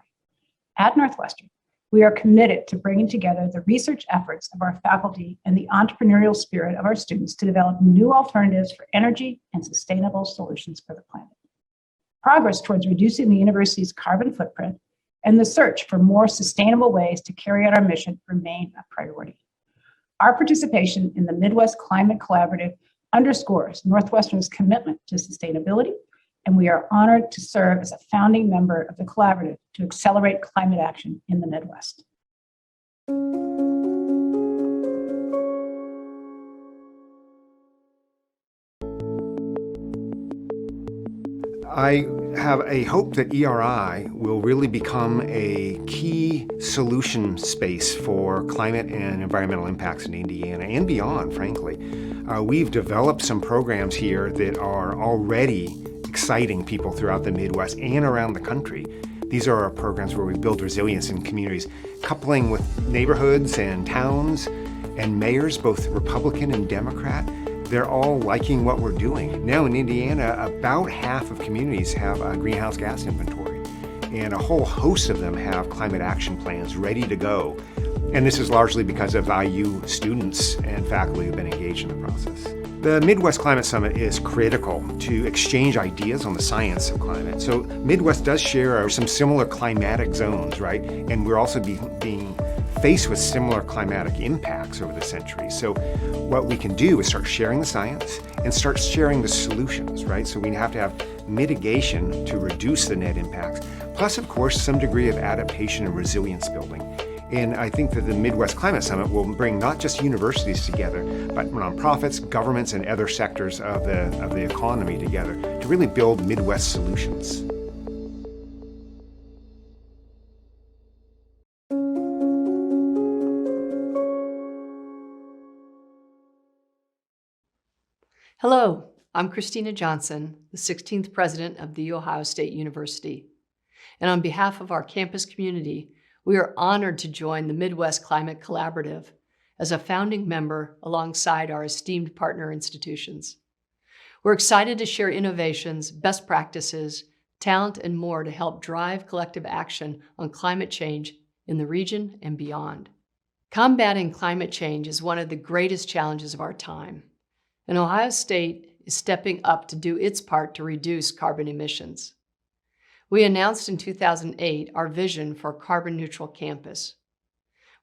S12: At Northwestern, we are committed to bringing together the research efforts of our faculty and the entrepreneurial spirit of our students to develop new alternatives for energy and sustainable solutions for the planet. Progress towards reducing the university's carbon footprint and the search for more sustainable ways to carry out our mission remain a priority. Our participation in the Midwest Climate Collaborative underscores Northwestern's commitment to sustainability, and we are honored to serve as a founding member of the collaborative to accelerate climate action in the Midwest.
S13: I have a hope that ERI will really become a key solution space for climate and environmental impacts in Indiana and beyond, frankly. We've developed some programs here that are already exciting people throughout the Midwest and around the country. These are our programs where we build resilience in communities, coupling with neighborhoods and towns and mayors, both Republican and Democrat. They're all liking what we're doing. Now in Indiana, about half of communities have a greenhouse gas inventory, and a whole host of them have climate action plans ready to go. And this is largely because of IU students and faculty who've been engaged in the process. The Midwest Climate Summit is critical to exchange ideas on the science of climate. So Midwest does share some similar climatic zones, right? And we're also being faced with similar climatic impacts over the century. So what we can do is start sharing the science and start sharing the solutions, right? So we have to have mitigation to reduce the net impacts, plus of course some degree of adaptation and resilience building. And I think that the Midwest Climate Summit will bring not just universities together, but nonprofits, governments, and other sectors of the economy together to really build Midwest solutions.
S14: Hello, I'm Christina Johnson, the 16th president of The Ohio State University. And on behalf of our campus community, we are honored to join the Midwest Climate Collaborative as a founding member alongside our esteemed partner institutions. We're excited to share innovations, best practices, talent, and more to help drive collective action on climate change in the region and beyond. Combating climate change is one of the greatest challenges of our time, and Ohio State is stepping up to do its part to reduce carbon emissions. We announced in 2008 our vision for a carbon neutral campus.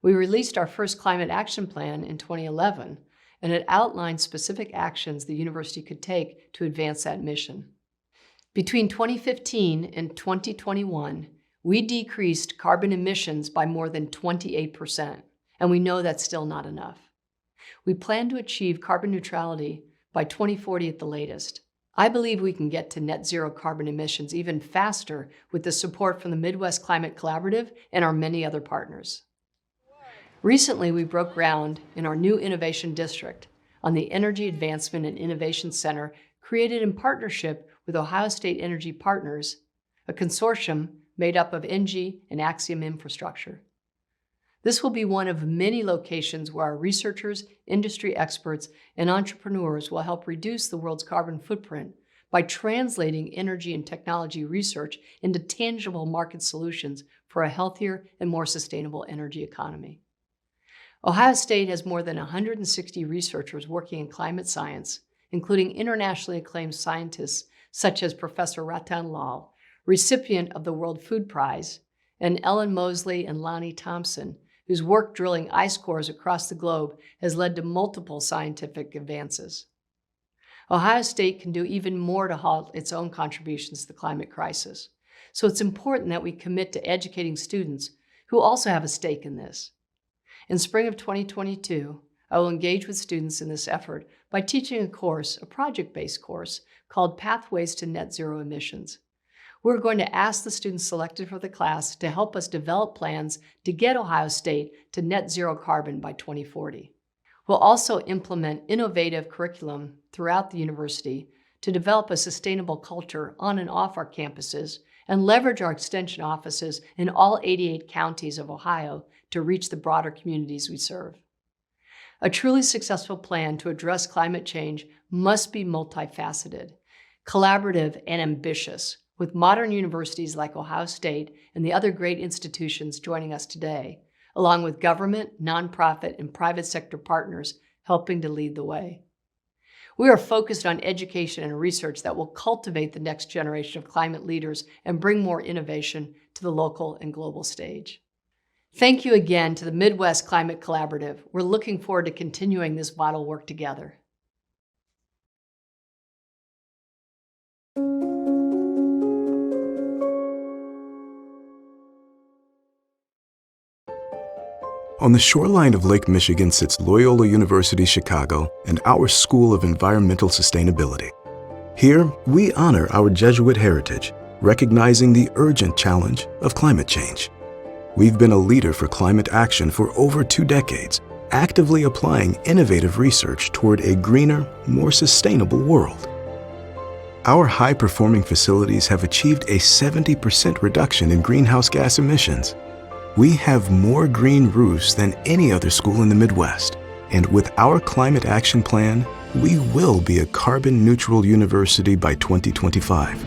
S14: We released our first climate action plan in 2011, and it outlined specific actions the university could take to advance that mission. Between 2015 and 2021, we decreased carbon emissions by more than 28%, and we know that's still not enough. We plan to achieve carbon neutrality by 2040 at the latest. I believe we can get to net zero carbon emissions even faster with the support from the Midwest Climate Collaborative and our many other partners. Recently, we broke ground in our new innovation district on the Energy Advancement and Innovation Center created in partnership with Ohio State Energy Partners, a consortium made up of ENGIE and Axiom Infrastructure. This will be one of many locations where our researchers, industry experts, and entrepreneurs will help reduce the world's carbon footprint by translating energy and technology research into tangible market solutions for a healthier and more sustainable energy economy. Ohio State has more than 160 researchers working in climate science, including internationally acclaimed scientists such as Professor Ratan Lal, recipient of the World Food Prize, and Ellen Mosley and Lonnie Thompson, whose work drilling ice cores across the globe has led to multiple scientific advances. Ohio State can do even more to halt its own contributions to the climate crisis. So it's important that we commit to educating students who also have a stake in this. In spring of 2022, I will engage with students in this effort by teaching a course, a project-based course, called Pathways to Net Zero Emissions. We're going to ask the students selected for the class to help us develop plans to get Ohio State to net zero carbon by 2040. We'll also implement innovative curriculum throughout the university to develop a sustainable culture on and off our campuses and leverage our extension offices in all 88 counties of Ohio to reach the broader communities we serve. A truly successful plan to address climate change must be multifaceted, collaborative, and ambitious, with modern universities like Ohio State and the other great institutions joining us today, along with government, nonprofit, and private sector partners helping to lead the way. We are focused on education and research that will cultivate the next generation of climate leaders and bring more innovation to the local and global stage. Thank you again to the Midwest Climate Collaborative. We're looking forward to continuing this vital work together.
S15: On the shoreline of Lake Michigan sits Loyola University Chicago and our School of Environmental Sustainability. Here, we honor our Jesuit heritage, recognizing the urgent challenge of climate change. We've been a leader for climate action for over 2 decades, actively applying innovative research toward a greener, more sustainable world. Our high-performing facilities have achieved a 70% reduction in greenhouse gas emissions. We have more green roofs than any other school in the Midwest, and with our climate action plan, we will be a carbon-neutral university by 2025.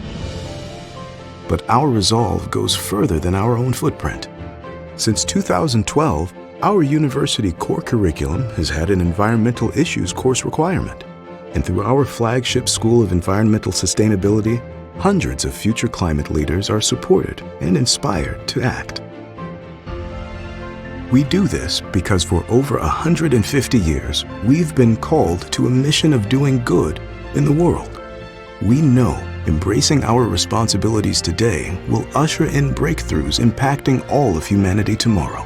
S15: But our resolve goes further than our own footprint. Since 2012, our university core curriculum has had an environmental issues course requirement, and through our flagship School of Environmental Sustainability, hundreds of future climate leaders are supported and inspired to act. We do this because for over 150 years, we've been called to a mission of doing good in the world. We know embracing our responsibilities today will usher in breakthroughs impacting all of humanity tomorrow.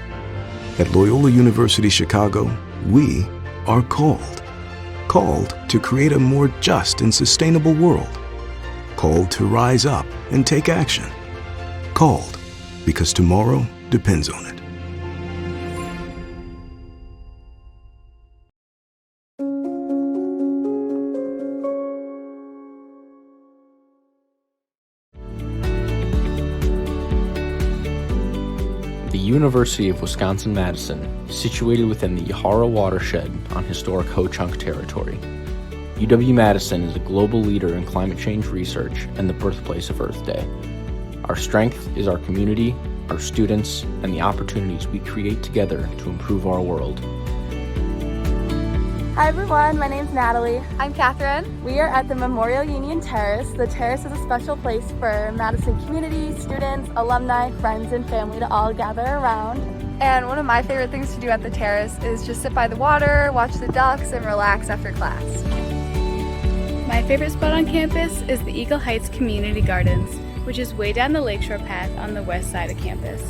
S15: At Loyola University Chicago, we are called. Called to create a more just and sustainable world. Called to rise up and take action. Called because tomorrow depends on it.
S16: The University of Wisconsin-Madison is situated within the Yahara watershed on historic Ho-Chunk territory. UW-Madison is a global leader in climate change research and the birthplace of Earth Day. Our strength is our community, our students, and the opportunities we create together to improve our world.
S17: Hi everyone, my name's Natalie. I'm Catherine. We are at the Memorial Union Terrace. The terrace is a special place for Madison community, students, alumni, friends, and family to all gather around. And one of my favorite things to do at the terrace is just sit by the water, watch the ducks, and relax after class.
S18: My favorite spot on campus is the Eagle Heights Community Gardens, which is way down the lakeshore path on the west side of campus.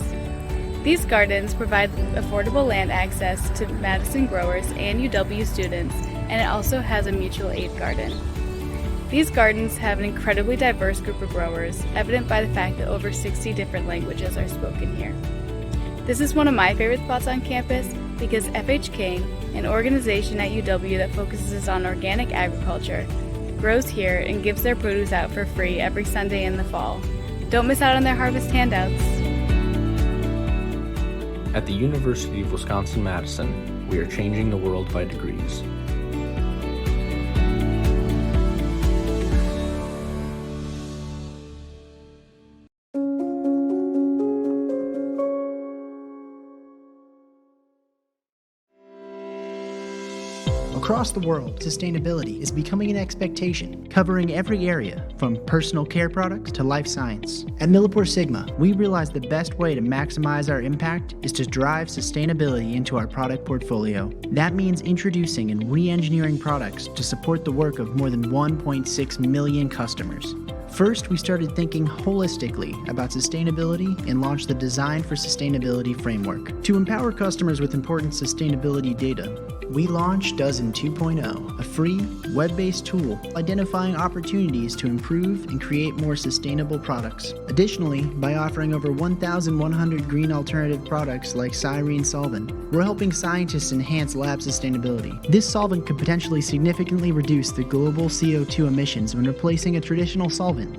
S18: These gardens provide affordable land access to Madison growers and UW students, and it also has a mutual aid garden. These gardens have an incredibly diverse group of growers, evident by the fact that over 60 different languages are spoken here. This is one of my favorite spots on campus because FH King, an organization at UW that focuses on organic agriculture, grows here and gives their produce out for free every Sunday in the fall. Don't miss out on their harvest handouts.
S16: At the University of Wisconsin-Madison, we are changing the world by degrees.
S19: Across the world, sustainability is becoming an expectation, covering every area, from personal care products to life science. At Millipore Sigma, we realize the best way to maximize our impact is to drive sustainability into our product portfolio. That means introducing and re-engineering products to support the work of more than 1.6 million customers. First, we started thinking holistically about sustainability and launched the Design for Sustainability framework. To empower customers with important sustainability data, we launched Dozen 2.0, a free, web-based tool identifying opportunities to improve and create more sustainable products. Additionally, by offering over 1,100 green alternative products like Cyrene solvent, we're helping scientists enhance lab sustainability. This solvent could potentially significantly reduce the global CO2 emissions when replacing a traditional solvent.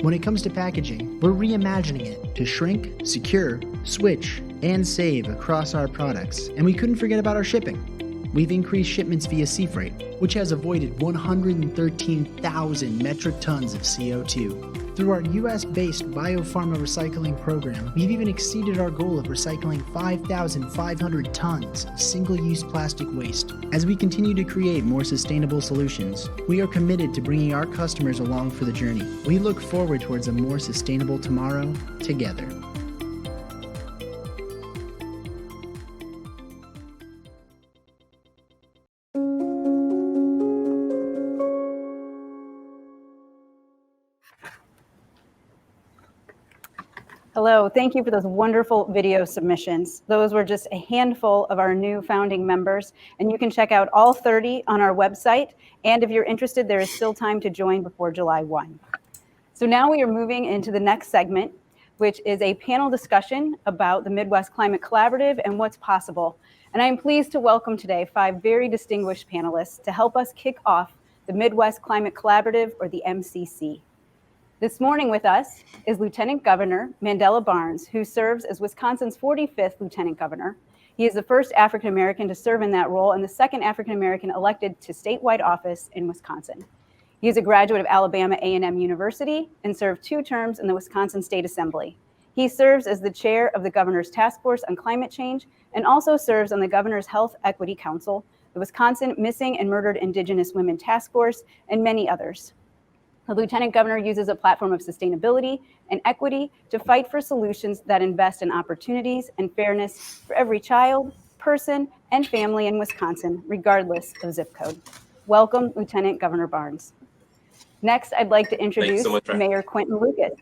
S19: When it comes to packaging, we're reimagining it to shrink, secure, switch, and save across our products. And we couldn't forget about our shipping. We've increased shipments via sea freight, which has avoided 113,000 metric tons of CO2. Through our US-based biopharma recycling program, we've even exceeded our goal of recycling 5,500 tons of single-use plastic waste. As we continue to create more sustainable solutions, we are committed to bringing our customers along for the journey. We look forward towards a more sustainable tomorrow together.
S6: Hello, thank you for those wonderful video submissions. Those were just a handful of our new founding members, and you can check out all 30 on our website. And if you're interested, there is still time to join before July 1. So now we are moving into the next segment, which is a panel discussion about the Midwest Climate Collaborative and what's possible. And I am pleased to welcome today 5 very distinguished panelists to help us kick off the Midwest Climate Collaborative, or the MCC. This morning with us is Lieutenant Governor Mandela Barnes, who serves as Wisconsin's 45th Lieutenant Governor. He is the first African-American to serve in that role and the second African-American elected to statewide office in Wisconsin. He is a graduate of Alabama A&M University and served 2 terms in the Wisconsin State Assembly. He serves as the chair of the Governor's Task Force on Climate Change and also serves on the Governor's Health Equity Council, the Wisconsin Missing and Murdered Indigenous Women Task Force, and many others. The Lieutenant Governor uses a platform of sustainability and equity to fight for solutions that invest in opportunities and fairness for every child, person, and family in Wisconsin, regardless of zip code. Welcome, Lieutenant Governor Barnes. Next, I'd like to introduce Mayor Quinton Lucas.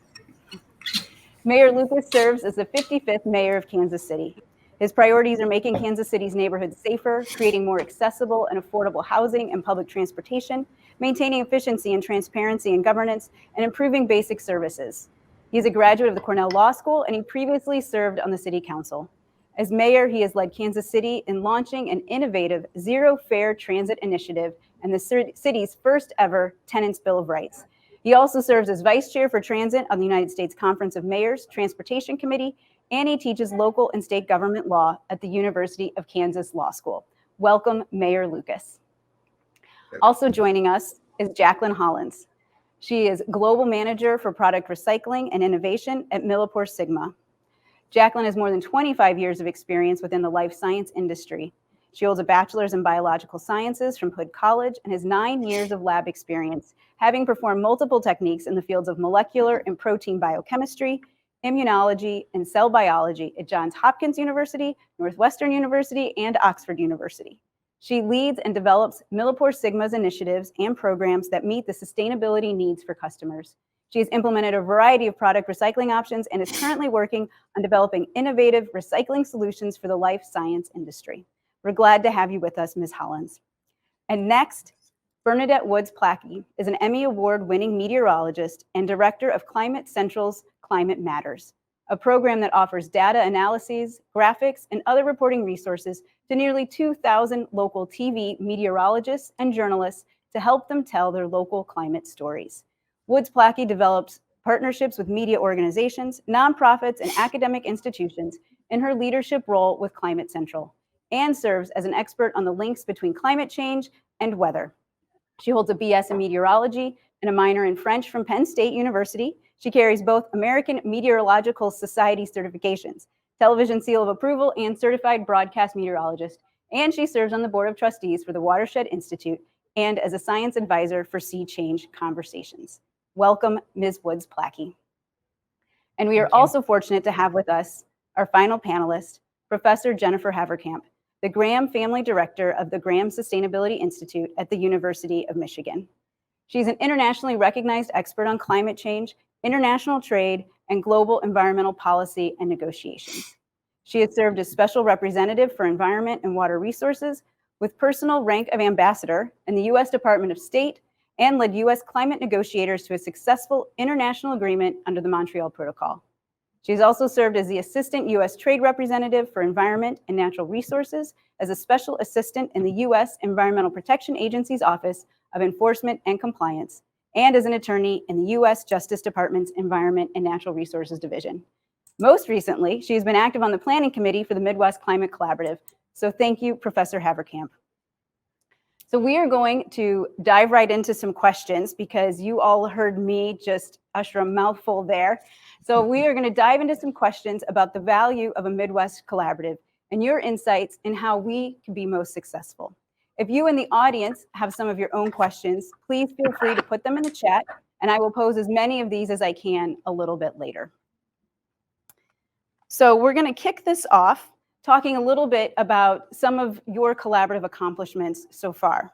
S6: Mayor Lucas serves as the 55th mayor of Kansas City. His priorities are making Kansas City's neighborhoods safer, creating more accessible and affordable housing and public transportation, maintaining efficiency and transparency in governance, and improving basic services. He is a graduate of the Cornell Law School, and he previously served on the City Council. As mayor, he has led Kansas City in launching an innovative zero-fare transit initiative and the city's first ever Tenants' Bill of Rights. He also serves as vice chair for transit on the United States Conference of Mayors Transportation Committee, and he teaches local and state government law at the University of Kansas Law School. Welcome, Mayor Lucas. Also joining us is Jacqueline Hollins. She is Global Manager for Product Recycling and Innovation at MilliporeSigma. Jacqueline has more than 25 years of experience within the life science industry. She holds a bachelor's in biological sciences from Hood College and has 9 years of lab experience, having performed multiple techniques in the fields of molecular and protein biochemistry, immunology, and cell biology at Johns Hopkins University, Northwestern University, and Oxford University. She leads and develops MilliporeSigma's initiatives and programs that meet the sustainability needs for customers. She has implemented a variety of product recycling options and is currently working on developing innovative recycling solutions for the life science industry. We're glad to have you with us, Ms. Hollins. And next, Bernadette Woods-Plackey is an Emmy Award-winning meteorologist and director of Climate Central's Climate Matters, a program that offers data analyses, graphics, and other reporting resources to nearly 2,000 local TV meteorologists and journalists to help them tell their local climate stories. Woods-Plackey develops partnerships with media organizations, nonprofits, and academic institutions in her leadership role with Climate Central, and serves as an expert on the links between climate change and weather. She holds a BS in meteorology and a minor in French from Penn State University. She carries both American Meteorological Society certifications, Television Seal of Approval, and Certified Broadcast Meteorologist, and she serves on the Board of Trustees for the Watershed Institute and as a science advisor for Sea Change Conversations. Welcome, Ms. Woods-Plackey. And we are also fortunate to have with us our final panelist, Professor Jennifer Haverkamp, the Graham Family Director of the Graham Sustainability Institute at the University of Michigan. She's an internationally recognized expert on climate change, international trade, and global environmental policy and negotiations. She has served as Special Representative for Environment and Water Resources with personal rank of Ambassador in the U.S. Department of State and led U.S. climate negotiators to a successful international agreement under the Montreal Protocol. She's also served as the Assistant U.S. Trade Representative for Environment and Natural Resources, as a Special Assistant in the U.S. Environmental Protection Agency's Office of Enforcement and Compliance, and as an attorney in the U.S. Justice Department's Environment and Natural Resources Division. Most recently, she's been active on the Planning Committee for the Midwest Climate Collaborative. So thank you, Professor Haverkamp. So we are going to dive right into some questions because you all heard me just usher a mouthful there. So we are going to dive into some questions about the value of a Midwest collaborative and your insights in how we can be most successful. If you in the audience have some of your own questions, please feel free to put them in the chat, and I will pose as many of these as I can a little bit later. So we're going to kick this off talking a little bit about some of your collaborative accomplishments so far.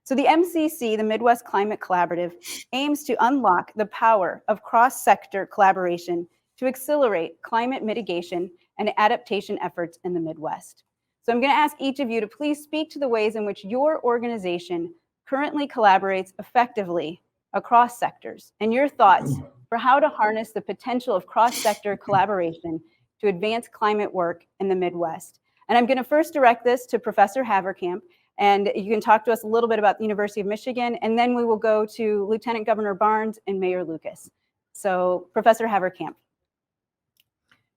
S6: So the MCC, the Midwest Climate Collaborative, aims to unlock the power of cross-sector collaboration to accelerate climate mitigation and adaptation efforts in the Midwest. So I'm going to ask each of you to please speak to the ways in which your organization currently collaborates effectively across sectors and your thoughts for how to harness the potential of cross-sector collaboration to advance climate work in the Midwest. And I'm going to first direct this to Professor Haverkamp, and you can talk to us a little bit about the University of Michigan, and then we will go to Lieutenant Governor Barnes and Mayor Lucas. So Professor Haverkamp.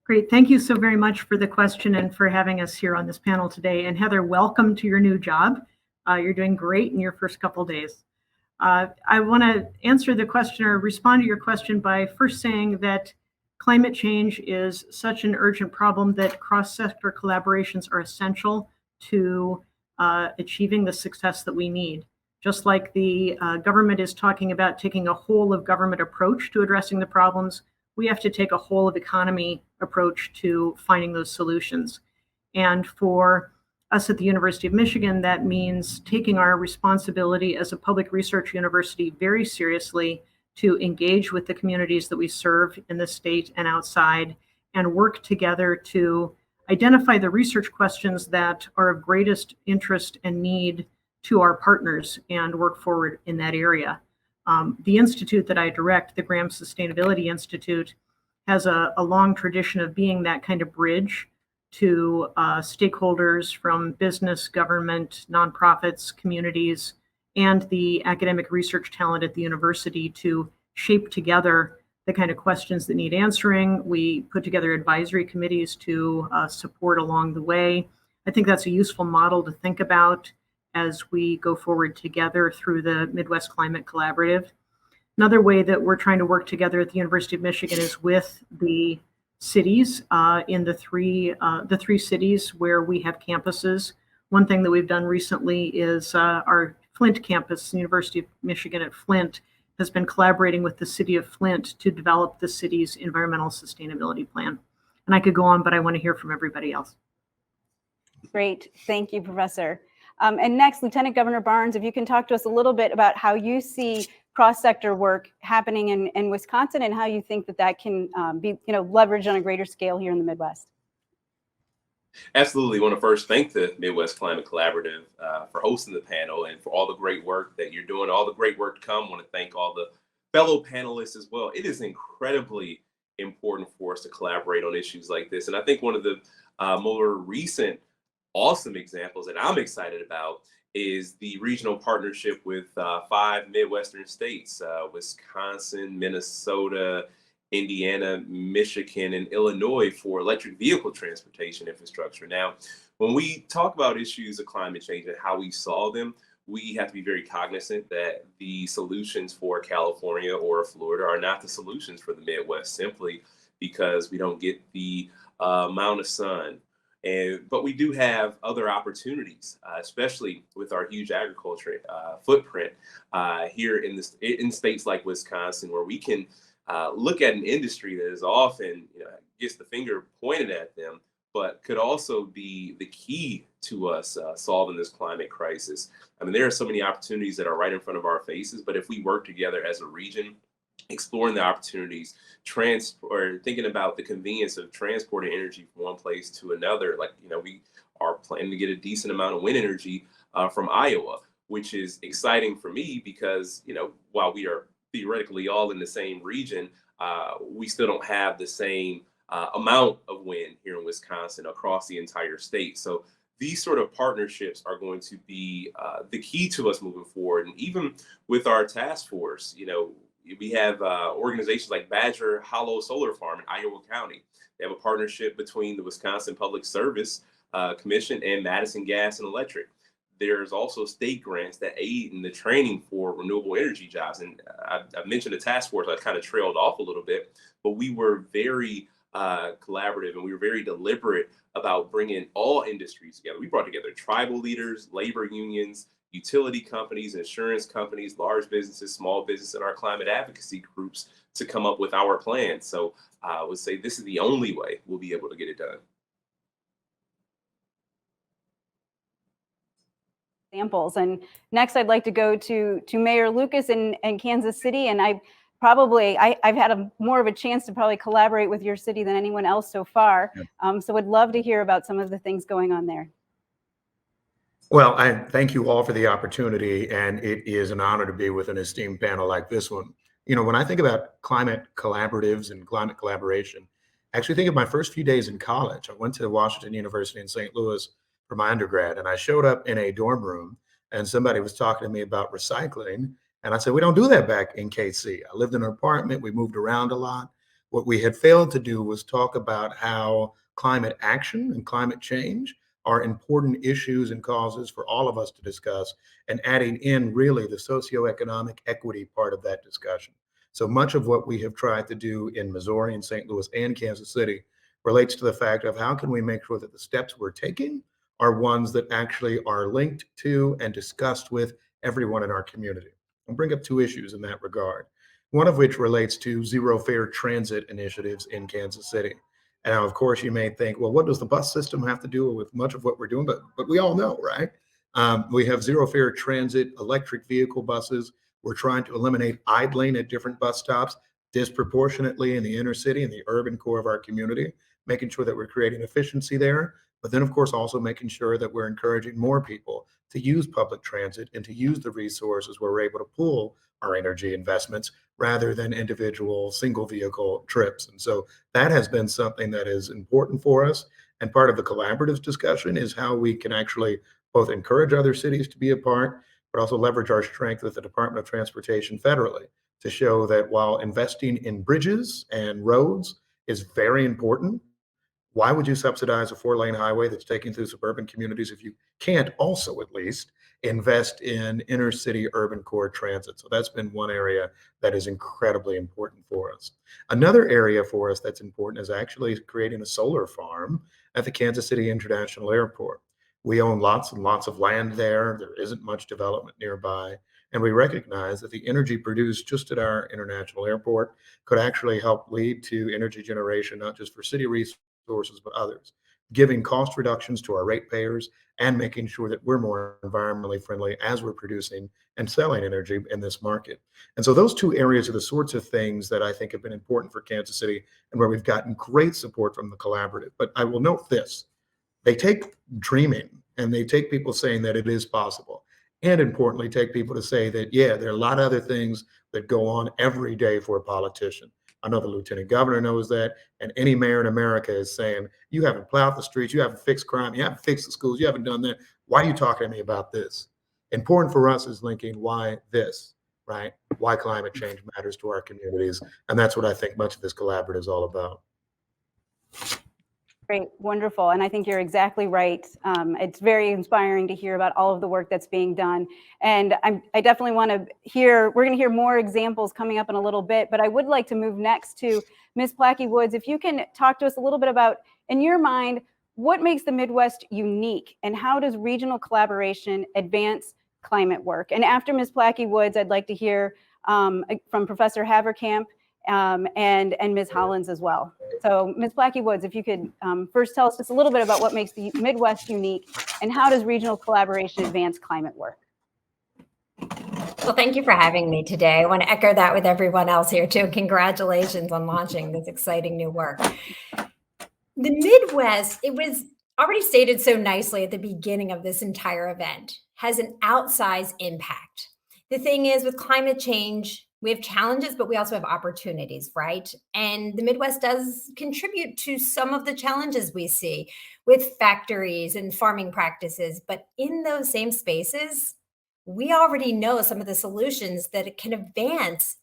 S12: Great. Thank you so very much for the question and for having us here on this panel today. And Heather, welcome to your new job. You're doing great in your first couple of days. I want to answer the question or respond to your question by first saying that climate change is such an urgent problem that cross-sector collaborations are essential to achieving the success that we need. Just like the government is talking about taking a whole of government approach to addressing the problems, we have to take a whole of economy approach to finding those solutions. And for us at the University of Michigan, that means taking our responsibility as a public research university very seriously to engage with the communities that we serve in the state and outside and work together to
S20: identify the research questions that are of greatest interest and need to our partners and work forward in that area. The institute that I direct, the Graham Sustainability Institute, has a long tradition of being that kind of bridge to stakeholders from business, government, nonprofits, communities, and the academic research talent at the university to shape together the kind of questions that need answering. We put together advisory committees to support along the way. I think that's a useful model to think about as we go forward together through the Midwest Climate Collaborative. Another way that we're trying to work together at the University of Michigan is with the cities in the three cities where we have campuses. One thing that we've done recently is our Flint campus, the University of Michigan at Flint, has been collaborating with the city of Flint to develop the city's environmental sustainability plan. And I could go on, but I want to hear from everybody else.
S6: Great. Thank you, Professor. And next, Lieutenant Governor Barnes, if you can talk to us a little bit about how you see cross-sector work happening in Wisconsin and how you think that can be leveraged on a greater scale here in the Midwest.
S21: Absolutely. I want to first thank the Midwest Climate Collaborative for hosting the panel and for all the great work that you're doing, all the great work to come. I want to thank all the fellow panelists as well. It is incredibly important for us to collaborate on issues like this. And I think one of the more recent awesome examples that I'm excited about is the regional partnership with 5 Midwestern states, Wisconsin, Minnesota, Indiana, Michigan, and Illinois for electric vehicle transportation infrastructure. Now, when we talk about issues of climate change and how we solve them, we have to be very cognizant that the solutions for California or Florida are not the solutions for the Midwest, simply because we don't get the amount of sun. But we do have other opportunities, especially with our huge agriculture footprint here in states like Wisconsin, where we can look at an industry that is often gets the finger pointed at them, but could also be the key to us solving this climate crisis. I mean, there are so many opportunities that are right in front of our faces, but if we work together as a region, exploring the opportunities, or thinking about the convenience of transporting energy from one place to another, like, we are planning to get a decent amount of wind energy from Iowa, which is exciting for me because, while we are theoretically all in the same region, we still don't have the same amount of wind here in Wisconsin across the entire state. So these sort of partnerships are going to be the key to us moving forward. And even with our task force, we have organizations like Badger Hollow Solar Farm in Iowa County. They have a partnership between the Wisconsin Public Service Commission and Madison Gas and Electric. There's also state grants that aid in the training for renewable energy jobs. And I mentioned the task force, I kind of trailed off a little bit, but we were very collaborative and we were very deliberate about bringing all industries together. We brought together tribal leaders, labor unions, utility companies, insurance companies, large businesses, small business, and our climate advocacy groups to come up with our plan. So I would say this is the only way we'll be able to get it done.
S6: Examples. And next I'd like to go to Mayor Lucas in Kansas City. And I've had more of a chance to probably collaborate with your city than anyone else so far. So would love to hear about some of the things going on there.
S10: Well, I thank you all for the opportunity, and it is an honor to be with an esteemed panel like this one. When I think about climate collaboratives and climate collaboration, I actually think of my first few days in college. I went to Washington University in St. Louis for my undergrad, and I showed up in a dorm room, and somebody was talking to me about recycling, and I said, we don't do that back in KC. I lived in an apartment. We moved around a lot. What we had failed to do was talk about how climate action and climate change are important issues and causes for all of us to discuss, and adding in really the socioeconomic equity part of that discussion. So much of what we have tried to do in Missouri and St. Louis and Kansas City relates to the fact of how can we make sure that the steps we're taking are ones that actually are linked to and discussed with everyone in our community. I'll bring up 2 issues in that regard, one of which relates to zero fare transit initiatives in Kansas City. And now, of course, you may think, well, what does the bus system have to do with much of what we're doing? But we all know, right? We have zero fare transit, electric vehicle buses. We're trying to eliminate idling at different bus stops disproportionately in the inner city and the urban core of our community. making sure that we're creating efficiency there, but then of course also making sure that we're encouraging more people to use public transit and to use the resources where we're able to pool our energy investments rather than individual single vehicle trips. And so that has been something that is important for us. And part of the collaborative discussion is how we can actually both encourage other cities to be a part, but also leverage our strength with the Department of Transportation federally to show that while investing in bridges and roads is very important, why would you subsidize a 4-lane highway that's taking through suburban communities if you can't also at least invest in inner city urban core transit? So that's been one area that is incredibly important for us. Another area for us that's important is actually creating a solar farm at the Kansas City International Airport. We own lots and lots of land there. There isn't much development nearby. And we recognize that the energy produced just at our international airport could actually help lead to energy generation, not just for city resources, but others, giving cost reductions to our ratepayers and making sure that we're more environmentally friendly as we're producing and selling energy in this market. And so those two areas are the sorts of things that I think have been important for Kansas City and where we've gotten great support from the collaborative. But I will note this. They take dreaming and they take people saying that it is possible. And importantly, take people to say that, yeah, there are a lot of other things that go on every day for a politician. I know the lieutenant governor knows that, and any mayor in America is saying, you haven't plowed the streets, you haven't fixed crime, you haven't fixed the schools, you haven't done that. Why are you talking to me about this? Important for us is linking why this, right? Why climate change matters to our communities. And that's what I think much of this collaborative is all about.
S6: Great, wonderful. And I think you're exactly right. It's very inspiring to hear about all of the work that's being done. And I definitely want to hear, we're going to hear more examples coming up in a little bit, but I would like to move next to Ms. Plackey Woods. If you can talk to us a little bit about, in your mind, what makes the Midwest unique and how does regional collaboration advance climate work? And after Ms. Plackey Woods, I'd like to hear from Professor Haverkamp and Ms. Hollins as well. So Ms. Plackey Woods, if you could first tell us just a little bit about what makes the Midwest unique and how does regional collaboration advance climate work?
S1: Well, thank you for having me today. I want to echo that with everyone else here too. Congratulations on launching this exciting new work. The Midwest, it was already stated so nicely at the beginning of this entire event, has an outsized impact. The thing is, with climate change, we have challenges, but we also have opportunities, right? And the Midwest does contribute to some of the challenges we see with factories and farming practices. But in those same spaces, we already know some of the solutions that can advance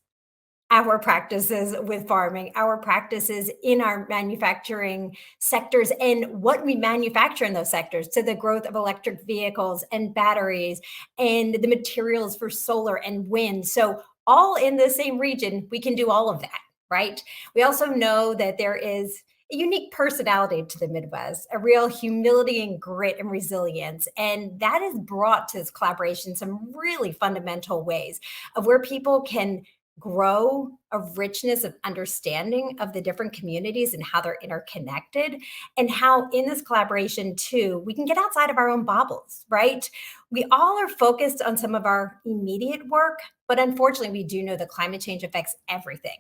S1: our practices with farming, our practices in our manufacturing sectors, and what we manufacture in those sectors, to the growth of electric vehicles and batteries and the materials for solar and wind. So all in the same region, we can do all of that, right? We also know that there is a unique personality to the Midwest, a real humility and grit and resilience. And that is brought to this collaboration some really fundamental ways of where people can grow a richness of understanding of the different communities and how they're interconnected, and how in this collaboration too, we can get outside of our own bubbles, right? We all are focused on some of our immediate work, but unfortunately we do know that climate change affects everything.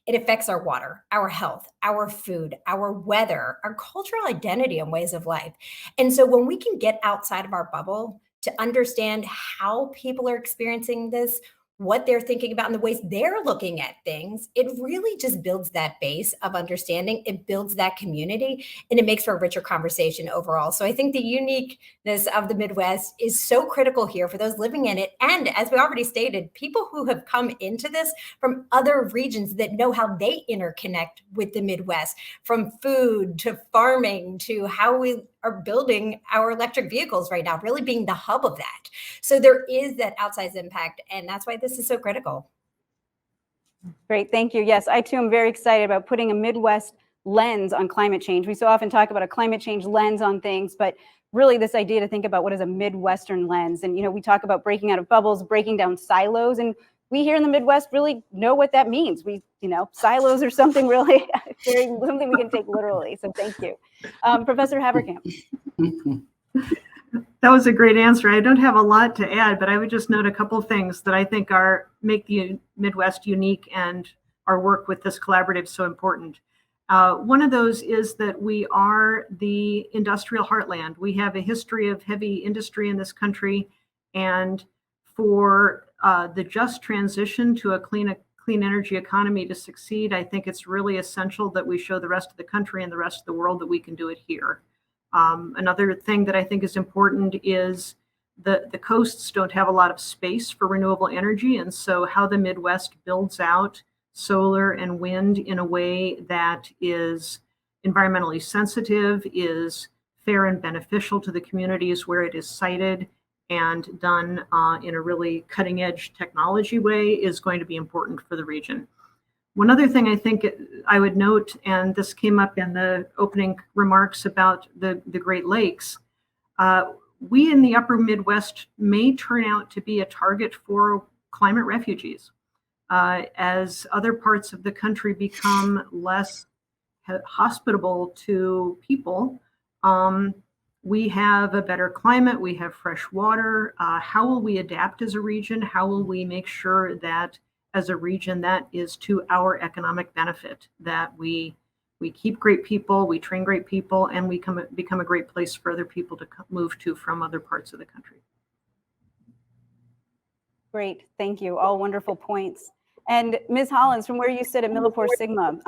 S1: It affects our water, our health, our food, our weather, our cultural identity and ways of life. And so when we can get outside of our bubble to understand how people are experiencing this, what they're thinking about and the ways they're looking at things, it really just builds that base of understanding. It builds that community and it makes for a richer conversation overall. So I think the uniqueness of the Midwest is so critical here for those living in it. And as we already stated, people who have come into this from other regions that know how they interconnect with the Midwest, from food to farming to how we are building our electric vehicles right now, really being the hub of that. So there is that outsized impact, and that's why this is so critical.
S6: Great, thank you. Yes, I too am very excited about putting a Midwest lens on climate change. We so often talk about a climate change lens on things, but really this idea to think about what is a Midwestern lens. And, you know, we talk about breaking out of bubbles, breaking down silos, and we here in the Midwest really know what that means. We, you know, silos are something really, something we can take literally. So thank you. Professor Haverkamp.
S20: That was a great answer. I don't have a lot to add, but I would just note a couple of things that I think make the Midwest unique and our work with this collaborative so important. One of those is that we are the industrial heartland. We have a history of heavy industry in this country, and for the just transition to a clean energy economy to succeed, I think it's really essential that we show the rest of the country and the rest of the world that we can do it here. Another thing that I think is important is the coasts don't have a lot of space for renewable energy, and so how the Midwest builds out solar and wind in a way that is environmentally sensitive, is fair and beneficial to the communities where it is sited, and done in a really cutting edge technology way is going to be important for the region. One other thing I think I would note, and this came up in the opening remarks about the Great Lakes, we in the upper Midwest may turn out to be a target for climate refugees. As other parts of the country become less hospitable to people, we have a better climate, we have fresh water. How will we adapt as a region? How will we make sure that as a region that is to our economic benefit, that we keep great people, we train great people, and we become a great place for other people to move to from other parts of the country?
S6: Great, thank you. All wonderful points. And Ms. Hollins, from where you sit at Millipore Sigma,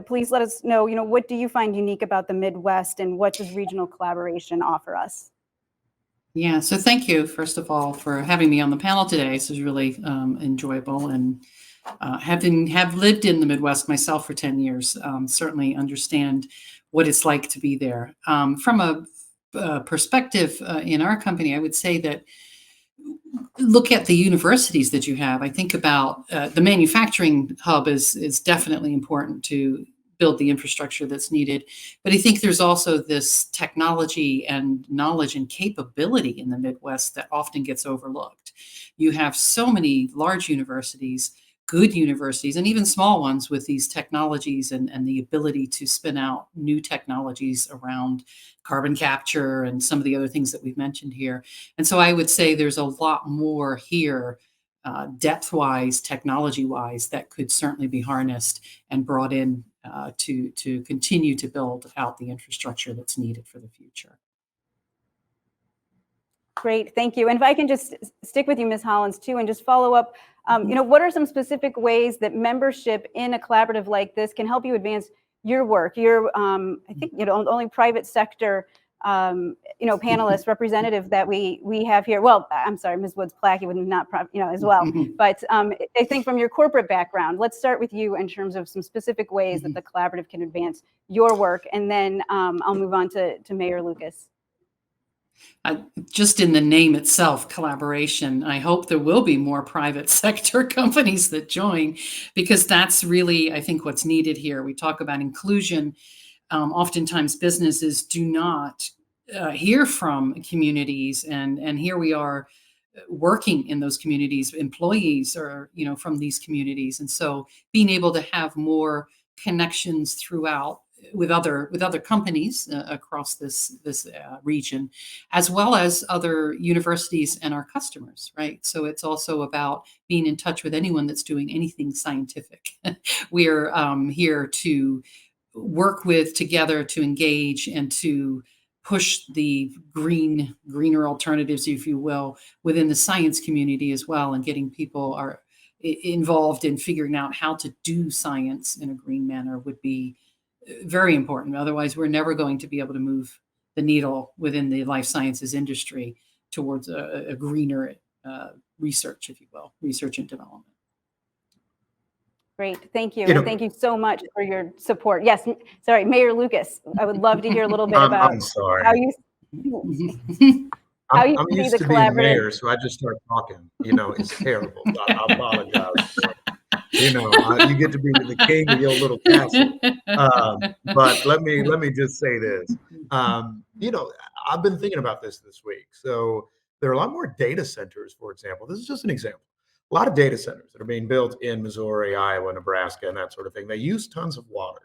S6: please let us know, what do you find unique about the Midwest, and what does regional collaboration offer us?
S2: Yeah, so thank you, first of all, for having me on the panel today. This is really enjoyable, and have lived in the Midwest myself for 10 years, certainly understand what it's like to be there. From a perspective in our company, I would say that look at the universities that you have. I think about the manufacturing hub is definitely important to build the infrastructure that's needed. But I think there's also this technology and knowledge and capability in the Midwest that often gets overlooked. You have so many large universities, good universities, and even small ones with these technologies and the ability to spin out new technologies around carbon capture and some of the other things that we've mentioned here. And so I would say there's a lot more here, depth-wise, technology-wise, that could certainly be harnessed and brought in to continue to build out the infrastructure that's needed for the future.
S6: Great, thank you. And if I can just stick with you, Ms. Hollins, too, and just follow up, what are some specific ways that membership in a collaborative like this can help you advance your work? You're, I think, the only private sector, panelist representative that we have here. Well, I'm sorry, Ms. Woods-Plackey would not, as well. But I think from your corporate background, let's start with you in terms of some specific ways that the collaborative can advance your work, and then I'll move on to Mayor Lucas.
S2: Just in the name itself, collaboration, I hope there will be more private sector companies that join, because that's really, I think, what's needed here. We talk about inclusion. Oftentimes businesses do not hear from communities, and here we are working in those communities. Employees are, from these communities. And so being able to have more connections throughout with other companies across this region, as well as other universities and our customers, right? So it's also about being in touch with anyone that's doing anything scientific. We're here to work with together, to engage and to push the greener alternatives, if you will, within the science community as well, and getting people involved in figuring out how to do science in a green manner would be very important. Otherwise, we're never going to be able to move the needle within the life sciences industry towards a greener research, if you will, research and development.
S6: Great, thank you. And thank you so much for your support. Yes, sorry, Mayor Lucas, I would love to hear a little bit about
S22: I'm sorry.
S6: how you
S22: I'm used to being mayor, so I just start talking. It's terrible. I apologize. You get to be the king of your little castle. But let me just say this. I've been thinking about this week. So there are a lot more data centers, for example. This is just an example. A lot of data centers that are being built in Missouri, Iowa, Nebraska, and that sort of thing. They use tons of water.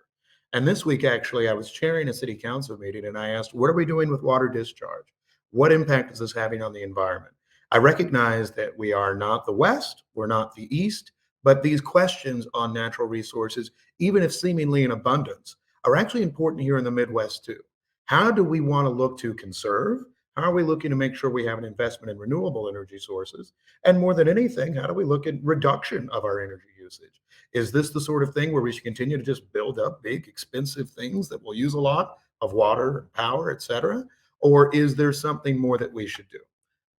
S22: And this week, actually, I was chairing a city council meeting, and I asked, what are we doing with water discharge? What impact is this having on the environment? I recognize that we are not the West, we're not the East, but these questions on natural resources, even if seemingly in abundance, are actually important here in the Midwest too. How do we want to look to conserve? How are we looking to make sure we have an investment in renewable energy sources? And more than anything, how do we look at reduction of our energy usage? Is this the sort of thing where we should continue to just build up big, expensive things that will use a lot of water, power, et cetera? Or is there something more that we should do?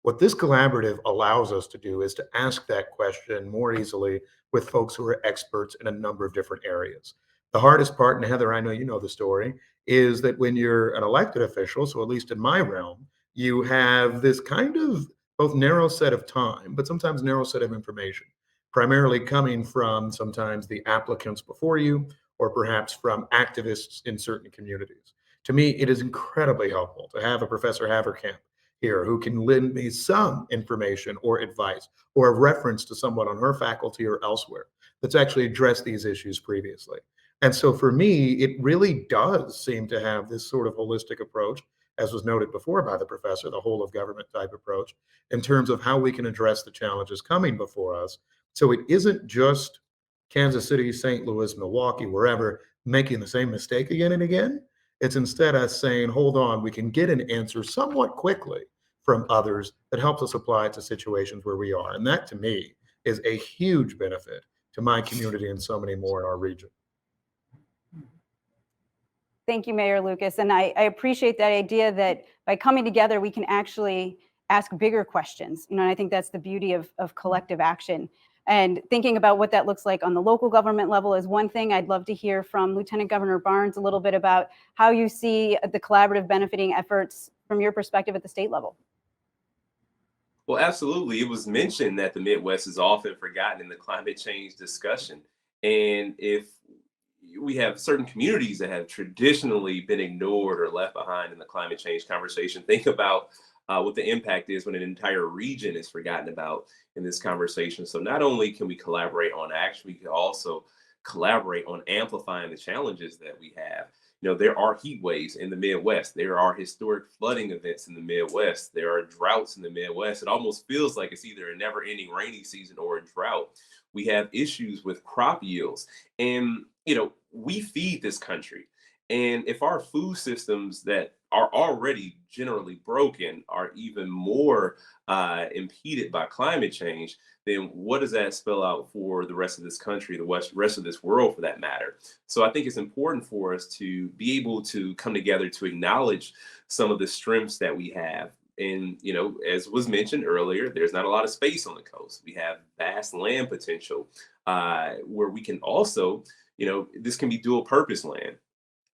S22: What this collaborative allows us to do is to ask that question more easily with folks who are experts in a number of different areas. The hardest part, and Heather, I know you know the story, is that when you're an elected official, so at least in my realm, you have this kind of both narrow set of time, but sometimes narrow set of information, primarily coming from sometimes the applicants before you, or perhaps from activists in certain communities. To me, it is incredibly helpful to have a Professor Haverkamp here who can lend me some information or advice or a reference to someone on her faculty or elsewhere that's actually addressed these issues previously. And so for me, it really does seem to have this sort of holistic approach, as was noted before by the professor, the whole of government type approach, in terms of how we can address the challenges coming before us. So it isn't just Kansas City, St. Louis, Milwaukee, wherever, making the same mistake again and again. It's instead us saying, hold on, we can get an answer somewhat quickly from others that helps us apply it to situations where we are. And that, to me, is a huge benefit to my community and so many more in our region.
S6: Thank you, Mayor Lucas. And I appreciate that idea that by coming together, we can actually ask bigger questions. And I think that's the beauty of collective action. And thinking about what that looks like on the local government level is one thing. I'd love to hear from Lieutenant Governor Barnes a little bit about how you see the collaborative benefiting efforts from your perspective at the state level.
S21: Well, absolutely. It was mentioned that the Midwest is often forgotten in the climate change discussion. And if we have certain communities that have traditionally been ignored or left behind in the climate change conversation, think about what the impact is when an entire region is forgotten about in this conversation. So not only can we collaborate on action, we can also collaborate on amplifying the challenges that we have. You know, there are heat waves in the Midwest. There are historic flooding events in the Midwest. There are droughts in the Midwest. It almost feels like it's either a never-ending rainy season or a drought. We have issues with crop yields. And, you know, we feed this country. And if our food systems that are already generally broken are even more impeded by climate change, then what does that spell out for the rest of this country, the rest of this world for that matter? So I think it's important for us to be able to come together to acknowledge some of the strengths that we have. And, you know, as was mentioned earlier, there's not a lot of space on the coast. We have vast land potential where we can also, you know, this can be dual purpose land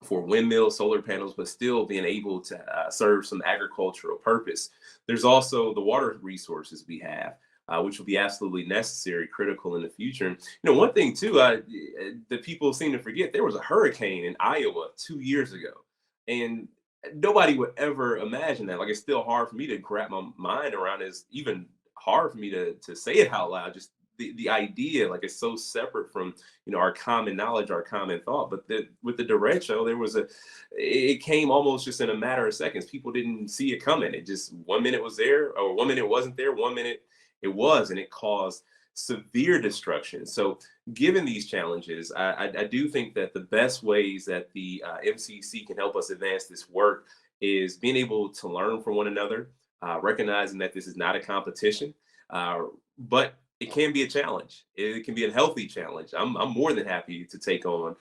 S21: for windmills, solar panels, but still being able to serve some agricultural purpose. There's also the water resources we have, which will be absolutely necessary, critical in the future. And, you know, one thing too, that people seem to forget, there was a hurricane in Iowa 2 years ago, and nobody would ever imagine that. Like, it's still hard for me to wrap my mind around. It's even hard for me to say it out loud. Just the idea, like, it's so separate from, you know, our common knowledge, our common thought. But with the derecho, it came almost just in a matter of seconds. People didn't see it coming. It just, 1 minute was there, or 1 minute it wasn't there, 1 minute it was, and it caused severe destruction. So given these challenges, I do think that the best ways that the MCC can help us advance this work is being able to learn from one another, recognizing that this is not a competition, but it can be a challenge. It can be a healthy challenge. I'm more than happy to take on,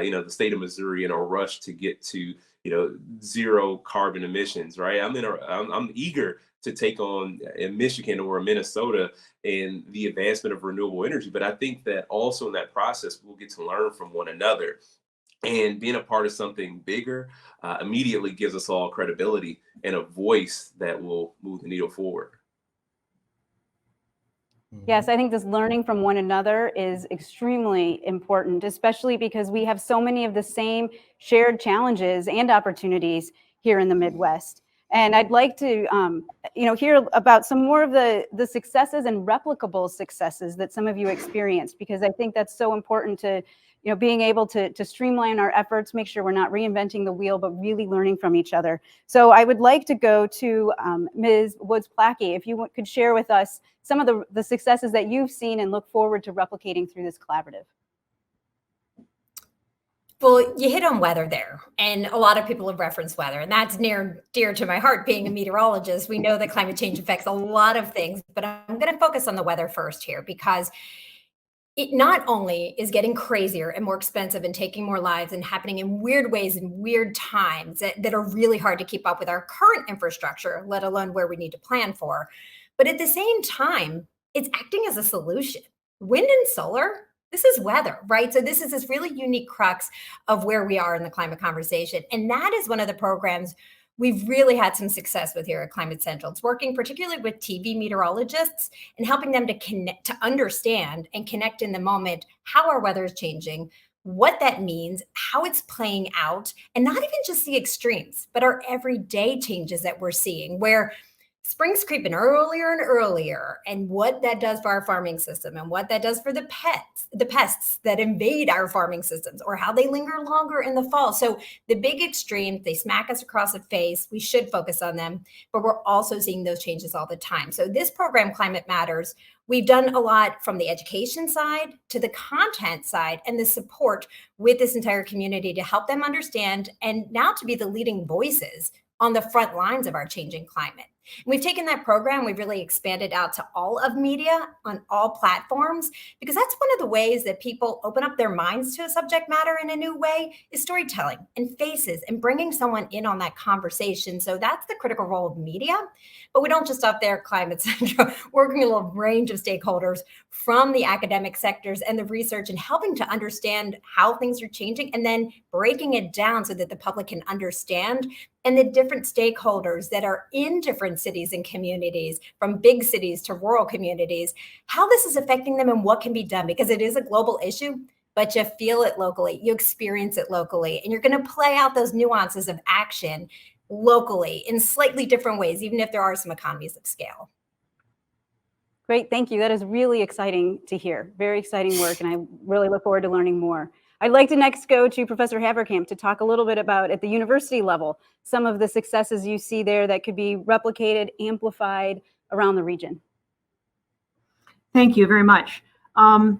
S21: you know, the state of Missouri in a rush to get to, you know, zero carbon emissions, right? I'm eager to take on in Michigan or Minnesota in the advancement of renewable energy. But I think that also in that process, we'll get to learn from one another. And being a part of something bigger immediately gives us all credibility and a voice that will move the needle forward.
S6: Yes, I think this learning from one another is extremely important, especially because we have so many of the same shared challenges and opportunities here in the Midwest. And I'd like to, you know, hear about some more of the successes and replicable successes that some of you experienced, because I think that's so important to, you know, being able to streamline our efforts, make sure we're not reinventing the wheel, but really learning from each other. So I would like to go to Ms. Woods-Plackey, if you could share with us some of the successes that you've seen and look forward to replicating through this collaborative.
S1: Well, you hit on weather there, and a lot of people have referenced weather, and that's near and dear to my heart. Being a meteorologist, we know that climate change affects a lot of things, but I'm going to focus on the weather first here because it not only is getting crazier and more expensive and taking more lives and happening in weird ways and weird times that are really hard to keep up with our current infrastructure, let alone where we need to plan for. But at the same time, it's acting as a solution. Wind and solar, this is weather, right? So this is this really unique crux of where we are in the climate conversation. And that is one of the programs we've really had some success with here at Climate Central. It's working particularly with TV meteorologists and helping them to connect, to understand and connect in the moment how our weather is changing, what that means, how it's playing out, and not even just the extremes, but our everyday changes that we're seeing where spring's creeping earlier and earlier, and what that does for our farming system and what that does for the pests that invade our farming systems, or how they linger longer in the fall. So the big extremes, they smack us across the face. We should focus on them, but we're also seeing those changes all the time. So this program, Climate Matters, we've done a lot from the education side to the content side and the support with this entire community to help them understand and now to be the leading voices on the front lines of our changing climate. And we've taken that program, we've really expanded out to all of media on all platforms, because that's one of the ways that people open up their minds to a subject matter in a new way is storytelling and faces and bringing someone in on that conversation. So that's the critical role of media. But we don't just stop there at Climate Central, working with a range of stakeholders from the academic sectors and the research and helping to understand how things are changing and then breaking it down so that the public can understand, and the different stakeholders that are in different cities and communities, from big cities to rural communities, how this is affecting them and what can be done, because it is a global issue, but you feel it locally, you experience it locally, and you're going to play out those nuances of action locally in slightly different ways, even if there are some economies of scale.
S6: Great, thank you. That is really exciting to hear. Very exciting work, and I really look forward to learning more. I'd like to next go to Professor Haverkamp to talk a little bit about, at the university level, some of the successes you see there that could be replicated, amplified around the region.
S20: Thank you very much. Well,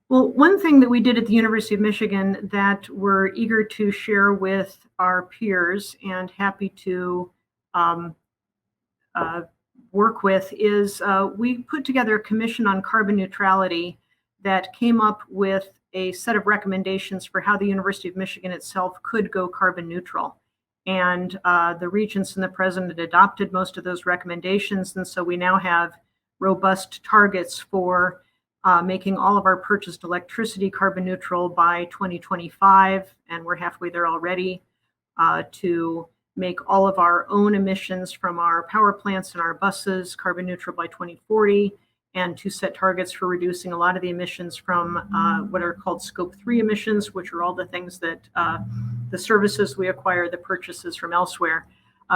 S20: one thing that we did at the University of Michigan that we're eager to share with our peers and happy to work with is we put together a commission on carbon neutrality that came up with a set of recommendations for how the University of Michigan itself could go carbon neutral. And the regents and the president adopted most of those recommendations. And so we now have robust targets for making all of our purchased electricity carbon neutral by 2025. And we're halfway there already, to make all of our own emissions from our power plants and our buses carbon neutral by 2040. And to set targets for reducing a lot of the emissions from what are called Scope 3 emissions, which are all the things that the services we acquire, the purchases from elsewhere.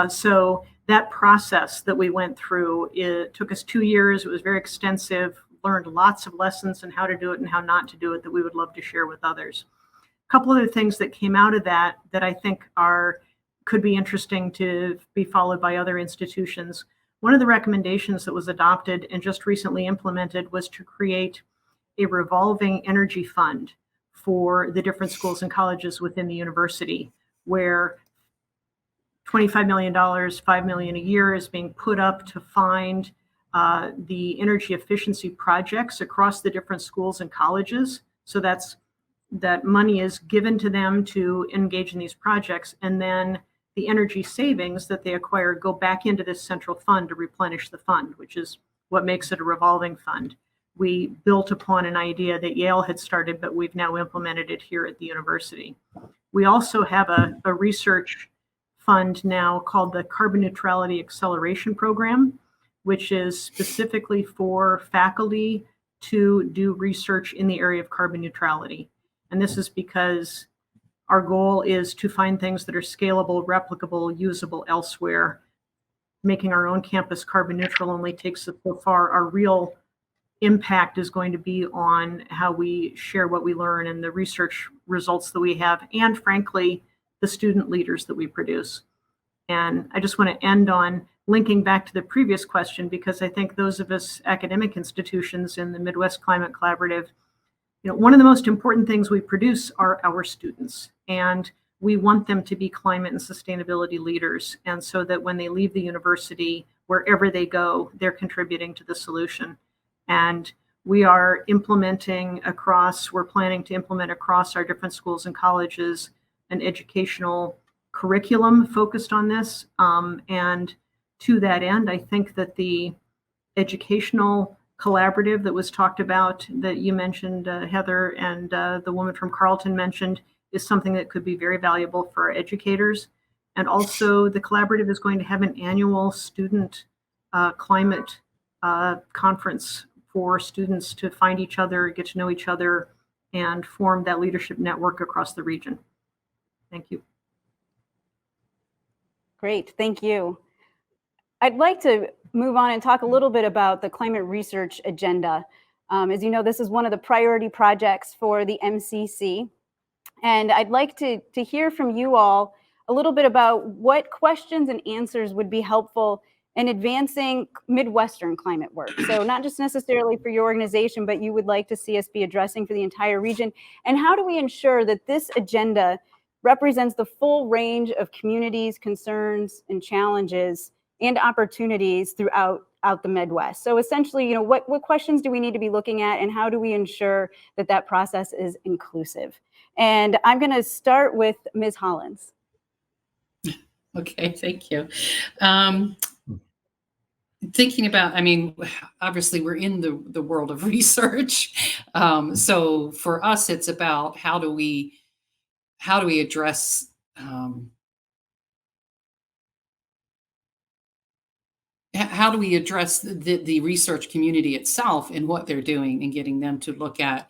S20: So that process that we went through, it took us 2 years. It was very extensive, learned lots of lessons on how to do it and how not to do it that we would love to share with others. A couple other things that came out of that that I think could be interesting to be followed by other institutions. One of the recommendations that was adopted and just recently implemented was to create a revolving energy fund for the different schools and colleges within the university, where $25 million, $5 million a year is being put up to find the energy efficiency projects across the different schools and colleges. So that money is given to them to engage in these projects, and then the energy savings that they acquire go back into this central fund to replenish the fund, which is what makes it a revolving fund. We built upon an idea that Yale had started, but we've now implemented it here at the university. We also have a research fund now called the Carbon Neutrality Acceleration Program, which is specifically for faculty to do research in the area of carbon neutrality. And this is because our goal is to find things that are scalable, replicable, usable elsewhere. Making our own campus carbon neutral only takes us so far. Our real impact is going to be on how we share what we learn and the research results that we have, and frankly, the student leaders that we produce. And I just want to end on linking back to the previous question, because I think those of us academic institutions in the Midwest Climate Collaborative, one of the most important things we produce are our students, and we want them to be climate and sustainability leaders, and so that when they leave the university, wherever they go, they're contributing to the solution. And we are we're planning to implement across our different schools and colleges an educational curriculum focused on this. And to that end, I think that the educational collaborative that was talked about, that you mentioned, Heather, and the woman from Carleton mentioned, is something that could be very valuable for our educators. And also the collaborative is going to have an annual student climate conference for students to find each other, get to know each other, and form that leadership network across the region. Thank you.
S6: Great, thank you. I'd like to move on and talk a little bit about the climate research agenda. As you know, this is one of the priority projects for the MCC. And I'd like to hear from you all a little bit about what questions and answers would be helpful in advancing Midwestern climate work. So not just necessarily for your organization, but you would like to see us be addressing for the entire region. And how do we ensure that this agenda represents the full range of communities, concerns, and challenges and opportunities throughout the Midwest? So essentially, what questions do we need to be looking at, and how do we ensure that that process is inclusive? And I'm going to start with Ms. Hollins.
S2: Okay, thank you. Thinking about, obviously we're in the world of research. So for us, it's about how do we address how do we address the research community itself and what they're doing, and getting them to look at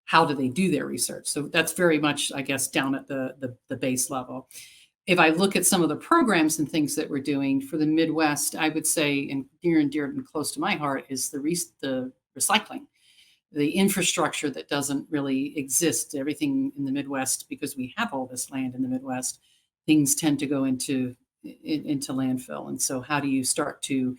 S2: how do they do their research. So that's very much, I guess, down at the base level. If I look at some of the programs and things that we're doing for the Midwest, I would say, and dear and close to my heart, is the recycling, the infrastructure that doesn't really exist. Everything in the Midwest, because we have all this land in the Midwest, things tend to go into landfill. And so how do you start to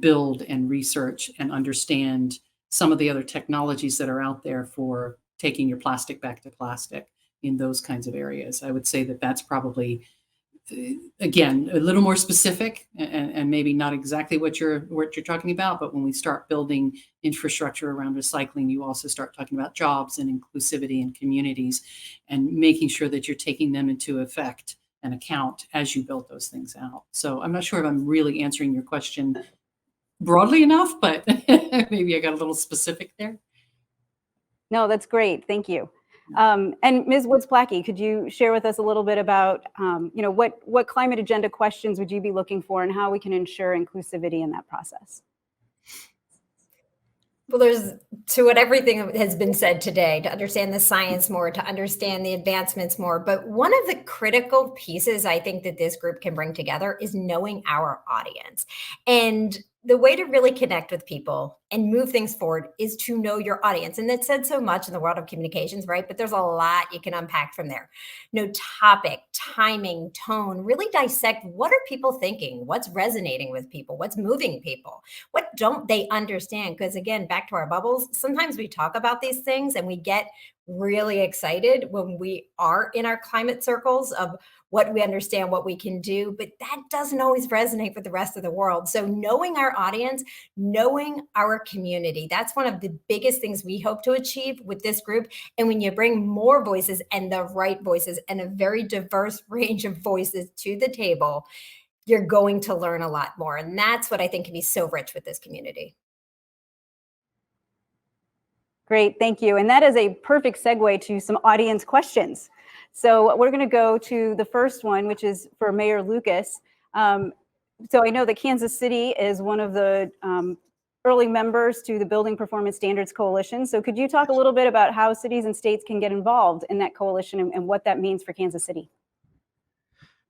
S2: build and research and understand some of the other technologies that are out there for taking your plastic back to plastic in those kinds of areas? I would say that that's probably, again, a little more specific, and maybe not exactly what you're talking about. But when we start building infrastructure around recycling, you also start talking about jobs and inclusivity and communities, and making sure that you're taking them into effect and account as you build those things out. So I'm not sure if I'm really answering your question broadly enough, but maybe I got a little specific there.
S6: No, that's great. Thank you. And Ms. Woods-Plackey, could you share with us a little bit about, what climate agenda questions would you be looking for, and how we can ensure inclusivity in that process?
S1: Well, there's to what everything has been said today, to understand the science more, to understand the advancements more. But one of the critical pieces I think that this group can bring together is knowing our audience. And the way to really connect with people and move things forward is to know your audience. And that's said so much in the world of communications, right? But there's a lot you can unpack from there. Know topic, timing, tone, really dissect what are people thinking? What's resonating with people? What's moving people? What don't they understand? Because again, back to our bubbles, sometimes we talk about these things and we get really excited when we are in our climate circles of what we understand, what we can do, but that doesn't always resonate with the rest of the world. So knowing our audience, knowing our community, that's one of the biggest things we hope to achieve with this group. And when you bring more voices and the right voices and a very diverse range of voices to the table, you're going to learn a lot more. And that's what I think can be so rich with this community.
S6: Great, thank you. And that is a perfect segue to some audience questions. So we're going to go to the first one, which is for Mayor Lucas. So I know that Kansas City is one of the early members to the Building Performance Standards Coalition. So could you talk a little bit about how cities and states can get involved in that coalition and what that means for Kansas City?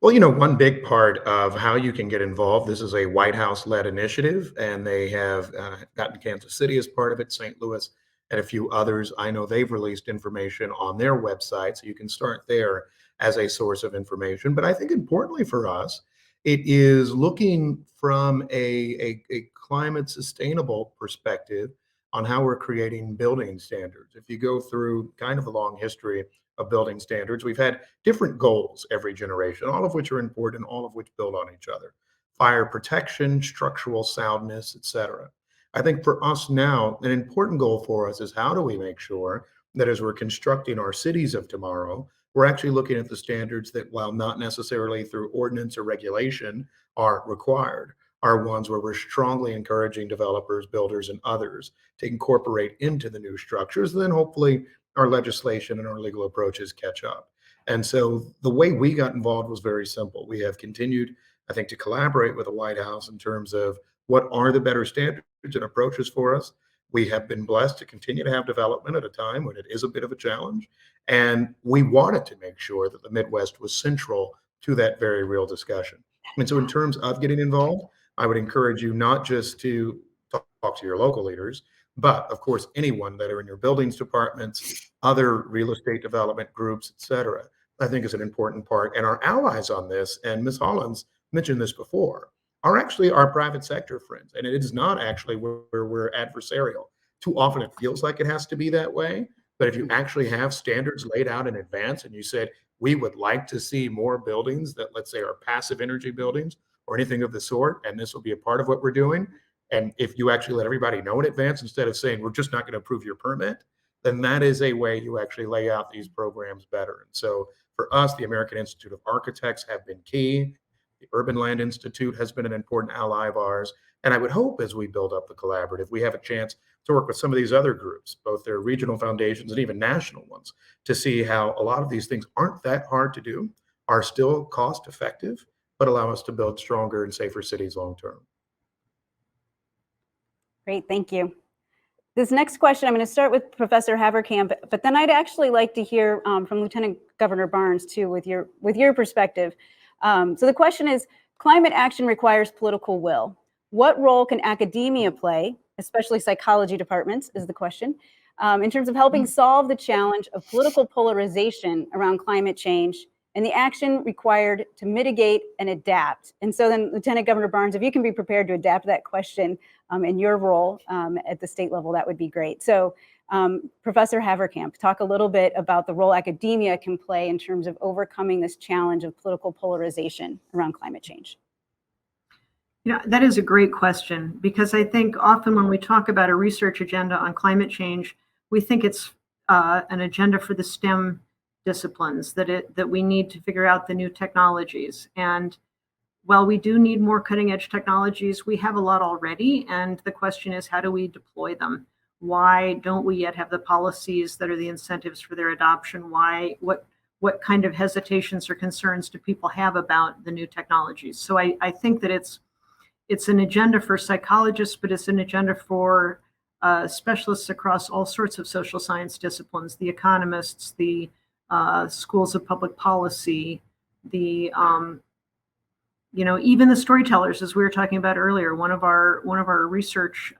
S10: Well, one big part of how you can get involved, this is a White House-led initiative, and they have gotten Kansas City as part of it, St. Louis, and a few others. I know they've released information on their website, so you can start there as a source of information. But I think importantly for us, it is looking from a climate sustainable perspective
S22: on how we're creating building standards. If you go through kind of a long history of building standards, we've had different goals every generation, all of which are important, all of which build on each other. Fire protection, structural soundness, etc. I think for us now, an important goal for us is how do we make sure that as we're constructing our cities of tomorrow, we're actually looking at the standards that, while not necessarily through ordinance or regulation, are required, are ones where we're strongly encouraging developers, builders, and others to incorporate into the new structures. Then hopefully our legislation and our legal approaches catch up. And so the way we got involved was very simple. We have continued, I think, to collaborate with the White House in terms of what are the better standards and approaches for us. We have been blessed to continue to have development at a time when it is a bit of a challenge. And we wanted to make sure that the Midwest was central to that very real discussion. And so in terms of getting involved, I would encourage you not just to talk to your local leaders, but of course, anyone that are in your buildings departments, other real estate development groups, et cetera, I think is an important part. And our allies on this, and Ms. Hollins mentioned this before, are actually our private sector friends. And it is not actually where we're adversarial. Too often it feels like it has to be that way. But if you actually have standards laid out in advance and you said, we would like to see more buildings that, let's say, are passive energy buildings or anything of the sort, and this will be a part of what we're doing. And if you actually let everybody know in advance, instead of saying, we're just not going to approve your permit, then that is a way you actually lay out these programs better. And so for us, the American Institute of Architects have been key. The Urban Land Institute has been an important ally of ours. And I would hope as we build up the collaborative, we have a chance to work with some of these other groups, both their regional foundations and even national ones, to see how a lot of these things aren't that hard to do, are still cost effective, but allow us to build stronger and safer cities long term.
S6: Great, thank you. This next question, I'm going to start with Professor Haverkamp, but then I'd actually like to hear from Lieutenant Governor Barnes too, with your perspective. So the question is, climate action requires political will. What role can academia play, especially psychology departments, is the question, in terms of helping solve the challenge of political polarization around climate change and the action required to mitigate and adapt? And so then, Lieutenant Governor Barnes, if you can be prepared to adapt that question in your role at the state level, that would be great. So Professor Haverkamp, talk a little bit about the role academia can play in terms of overcoming this challenge of political polarization around climate change.
S20: You know, that is a great question, because I think often when we talk about a research agenda on climate change, we think it's an agenda for the STEM disciplines, that we need to figure out the new technologies. And while we do need more cutting edge technologies, we have a lot already. And the question is, how do we deploy them? Why don't we yet have the policies that are the incentives for their adoption? What kind of hesitations or concerns do people have about the new technologies? So I think that it's an agenda for psychologists, but it's an agenda for specialists across all sorts of social science disciplines, the economists, the schools of public policy, the even the storytellers, as we were talking about earlier. One of our research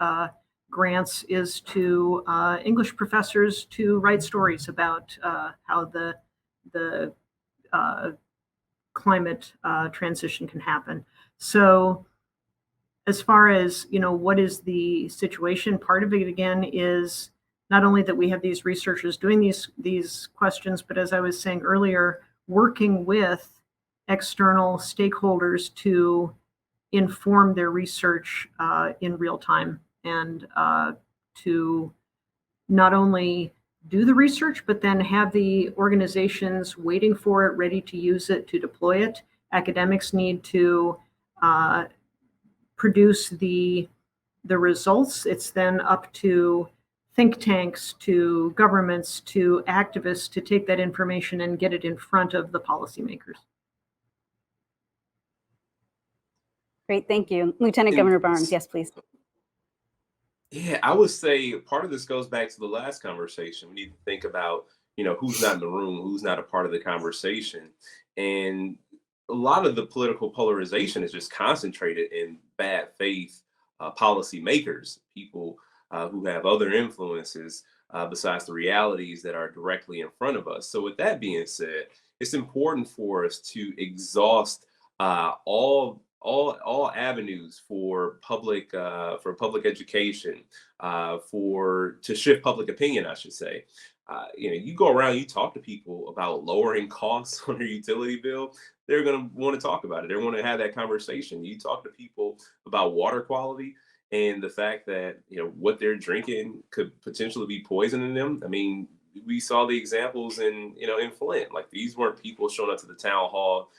S20: grants is to English professors to write stories about how the climate transition can happen. So as far as, what is the situation, part of it again is not only that we have these researchers doing these questions, but as I was saying earlier, working with external stakeholders to inform their research in real time, and to not only do the research, but then have the organizations waiting for it, ready to use it, to deploy it. Academics need to produce the results. It's then up to think tanks, to governments, to activists to take that information and get it in front of the policymakers.
S6: Great, thank you. Lieutenant Governor Barnes, yes, please.
S21: Yeah, I would say part of this goes back to the last conversation. We need to think about, who's not in the room, who's not a part of the conversation. And a lot of the political polarization is just concentrated in bad faith policymakers, people who have other influences besides the realities that are directly in front of us. So with that being said, it's important for us to exhaust all all avenues for public education, to shift public opinion, I should say. You go around, you talk to people about lowering costs on their utility bill, they're going to want to talk about it. They're going to have that conversation. You talk to people about water quality and the fact that what they're drinking could potentially be poisoning them. I mean, we saw the examples in Flint. Like, these weren't people showing up to the town hall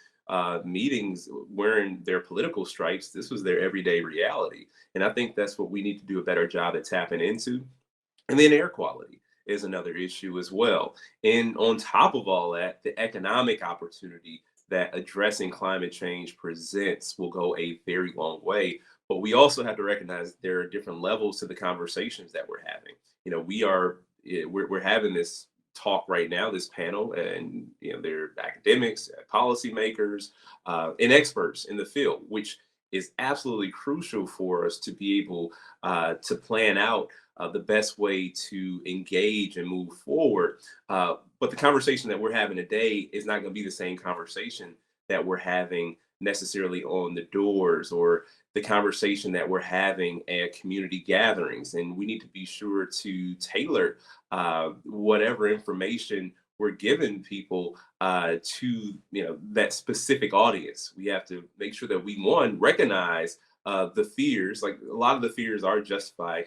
S21: meetings wearing their political stripes. This was their everyday reality, and I think that's what we need to do a better job at tapping into. And then air quality is another issue as well. And on top of all that, the economic opportunity that addressing climate change presents will go a very long way. But we also have to recognize there are different levels to the conversations that we're having. We're having this talk right now, this panel, and they're academics, policymakers, and experts in the field, which is absolutely crucial for us to be able to plan out the best way to engage and move forward. But the conversation that we're having today is not going to be the same conversation that we're having necessarily on the doors, or the conversation that we're having at community gatherings. And we need to be sure to tailor whatever information we're giving people to that specific audience. We have to make sure that we, one, recognize the fears. Like, a lot of the fears are justified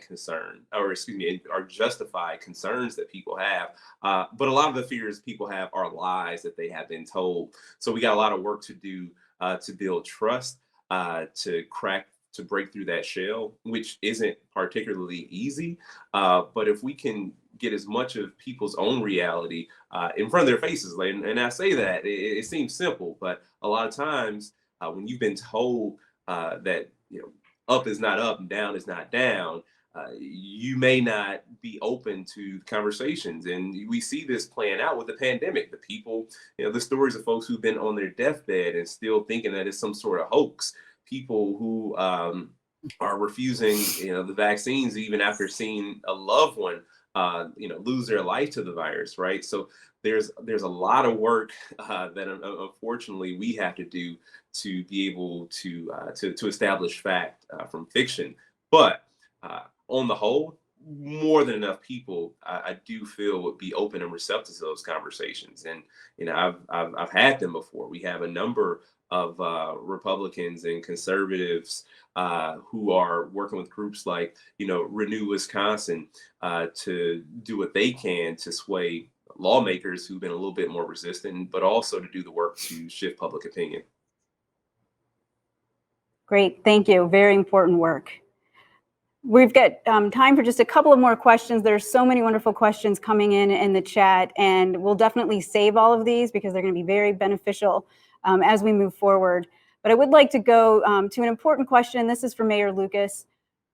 S21: are justified concerns that people have. But a lot of the fears people have are lies that they have been told. So we got a lot of work to do to build trust, to break through that shell, which isn't particularly easy. But if we can get as much of people's own reality in front of their faces, and I say that it seems simple, but a lot of times when you've been told that up is not up and down is not down, you may not be open to conversations. And we see this playing out with the pandemic. The people, the stories of folks who've been on their deathbed and still thinking that it's some sort of hoax. People who are refusing, the vaccines even after seeing a loved one, lose their life to the virus, right? So there's a lot of work that unfortunately we have to do to be able to establish fact from fiction. But on the whole, more than enough people, I do feel, would be open and receptive to those conversations. And I've had them before. We have a number of Republicans and conservatives who are working with groups like Renew Wisconsin to do what they can to sway lawmakers who've been a little bit more resistant, but also to do the work to shift public opinion.
S6: Great, thank you. Very important work. We've got time for just a couple of more questions. There's so many wonderful questions coming in the chat, and we'll definitely save all of these because they're going to be very beneficial as we move forward. But I would like to go to an important question. This is for Mayor Lucas.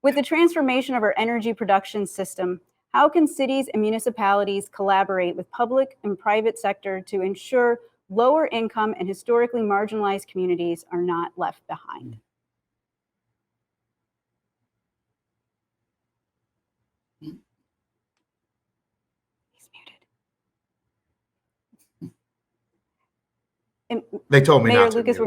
S6: With the transformation of our energy production system, how can cities and municipalities collaborate with public and private sector to ensure lower income and historically marginalized communities are not left behind?
S22: They told me
S6: Mayor
S22: not to.
S6: Lucas,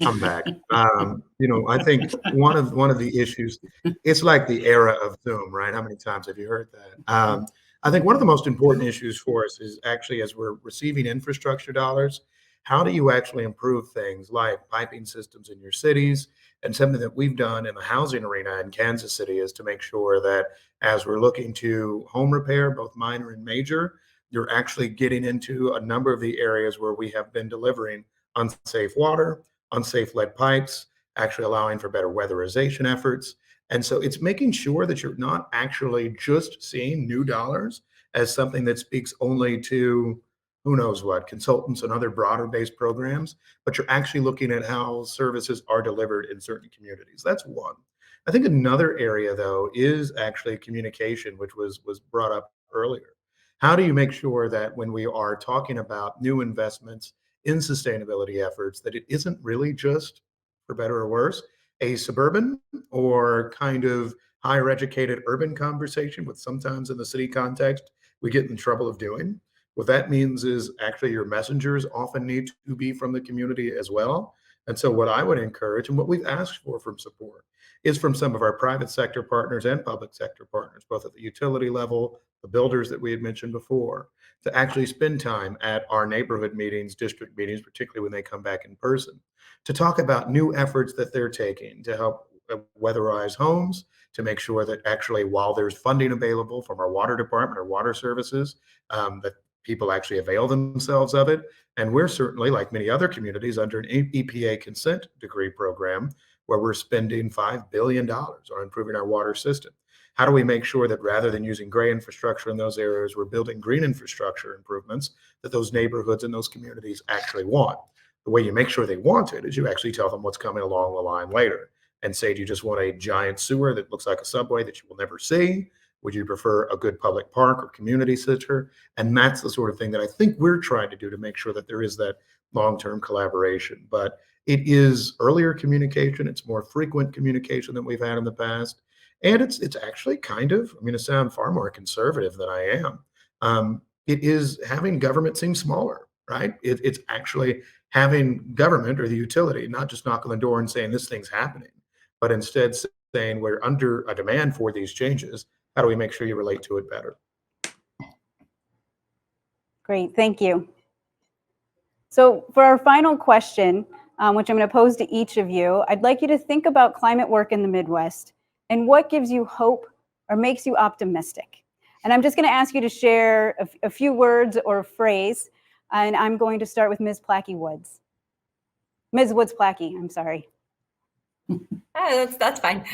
S22: I'm back. I think one of the issues, it's like the era of Zoom, right? How many times have you heard that? I think one of the most important issues for us is actually, as we're receiving infrastructure dollars, how do you actually improve things like piping systems in your cities? And something that we've done in the housing arena in Kansas City is to make sure that as we're looking to home repair, both minor and major, you're actually getting into a number of the areas where we have been delivering unsafe water, unsafe lead pipes, actually allowing for better weatherization efforts. And so it's making sure that you're not actually just seeing new dollars as something that speaks only to who knows what, consultants and other broader based programs, but you're actually looking at how services are delivered in certain communities. That's one. I think another area, though, is actually communication, which was brought up earlier. How do you make sure that when we are talking about new investments in sustainability efforts, that it isn't really just, for better or worse, a suburban or kind of higher educated urban conversation, which sometimes in the city context, we get in trouble of doing. What that means is actually your messengers often need to be from the community as well.
S10: And so what I would encourage and what we've asked for from support is from some of our private sector partners and public sector partners, both at the utility level, the builders that we had mentioned before, to actually spend time at our neighborhood meetings, district meetings, particularly when they come back in person, to talk about new efforts that they're taking to help weatherize homes, to make sure that actually while there's funding available from our water department or water services, that people actually avail themselves of it. And we're certainly, like many other communities, under an EPA consent decree program where we're spending $5 billion on improving our water system. How do we make sure that rather than using gray infrastructure in those areas, we're building green infrastructure improvements that those neighborhoods and those communities actually want? The way you make sure they want it is you actually tell them what's coming along the line later and say, do you just want a giant sewer that looks like a subway that you will never see? Would you prefer a good public park or community center? And that's the sort of thing that I think we're trying to do to make sure that there is that long-term collaboration. But it is earlier communication. It's more frequent communication than we've had in the past. And it's actually kind of, I'm going to sound far more conservative than I am. It is having government seem smaller, right? It's actually having government or the utility not just knock on the door and saying this thing's happening, but instead saying we're under a demand for these changes. How do we make sure you relate to it better?
S6: Great, thank you. So for our final question, which I'm going to pose to each of you, I'd like you to think about climate work in the Midwest and what gives you hope or makes you optimistic. And I'm just going to ask you to share a few words or a phrase, and I'm going to start with Ms. Plackey Woods. Ms. Woods Plackey, I'm sorry.
S1: That's fine.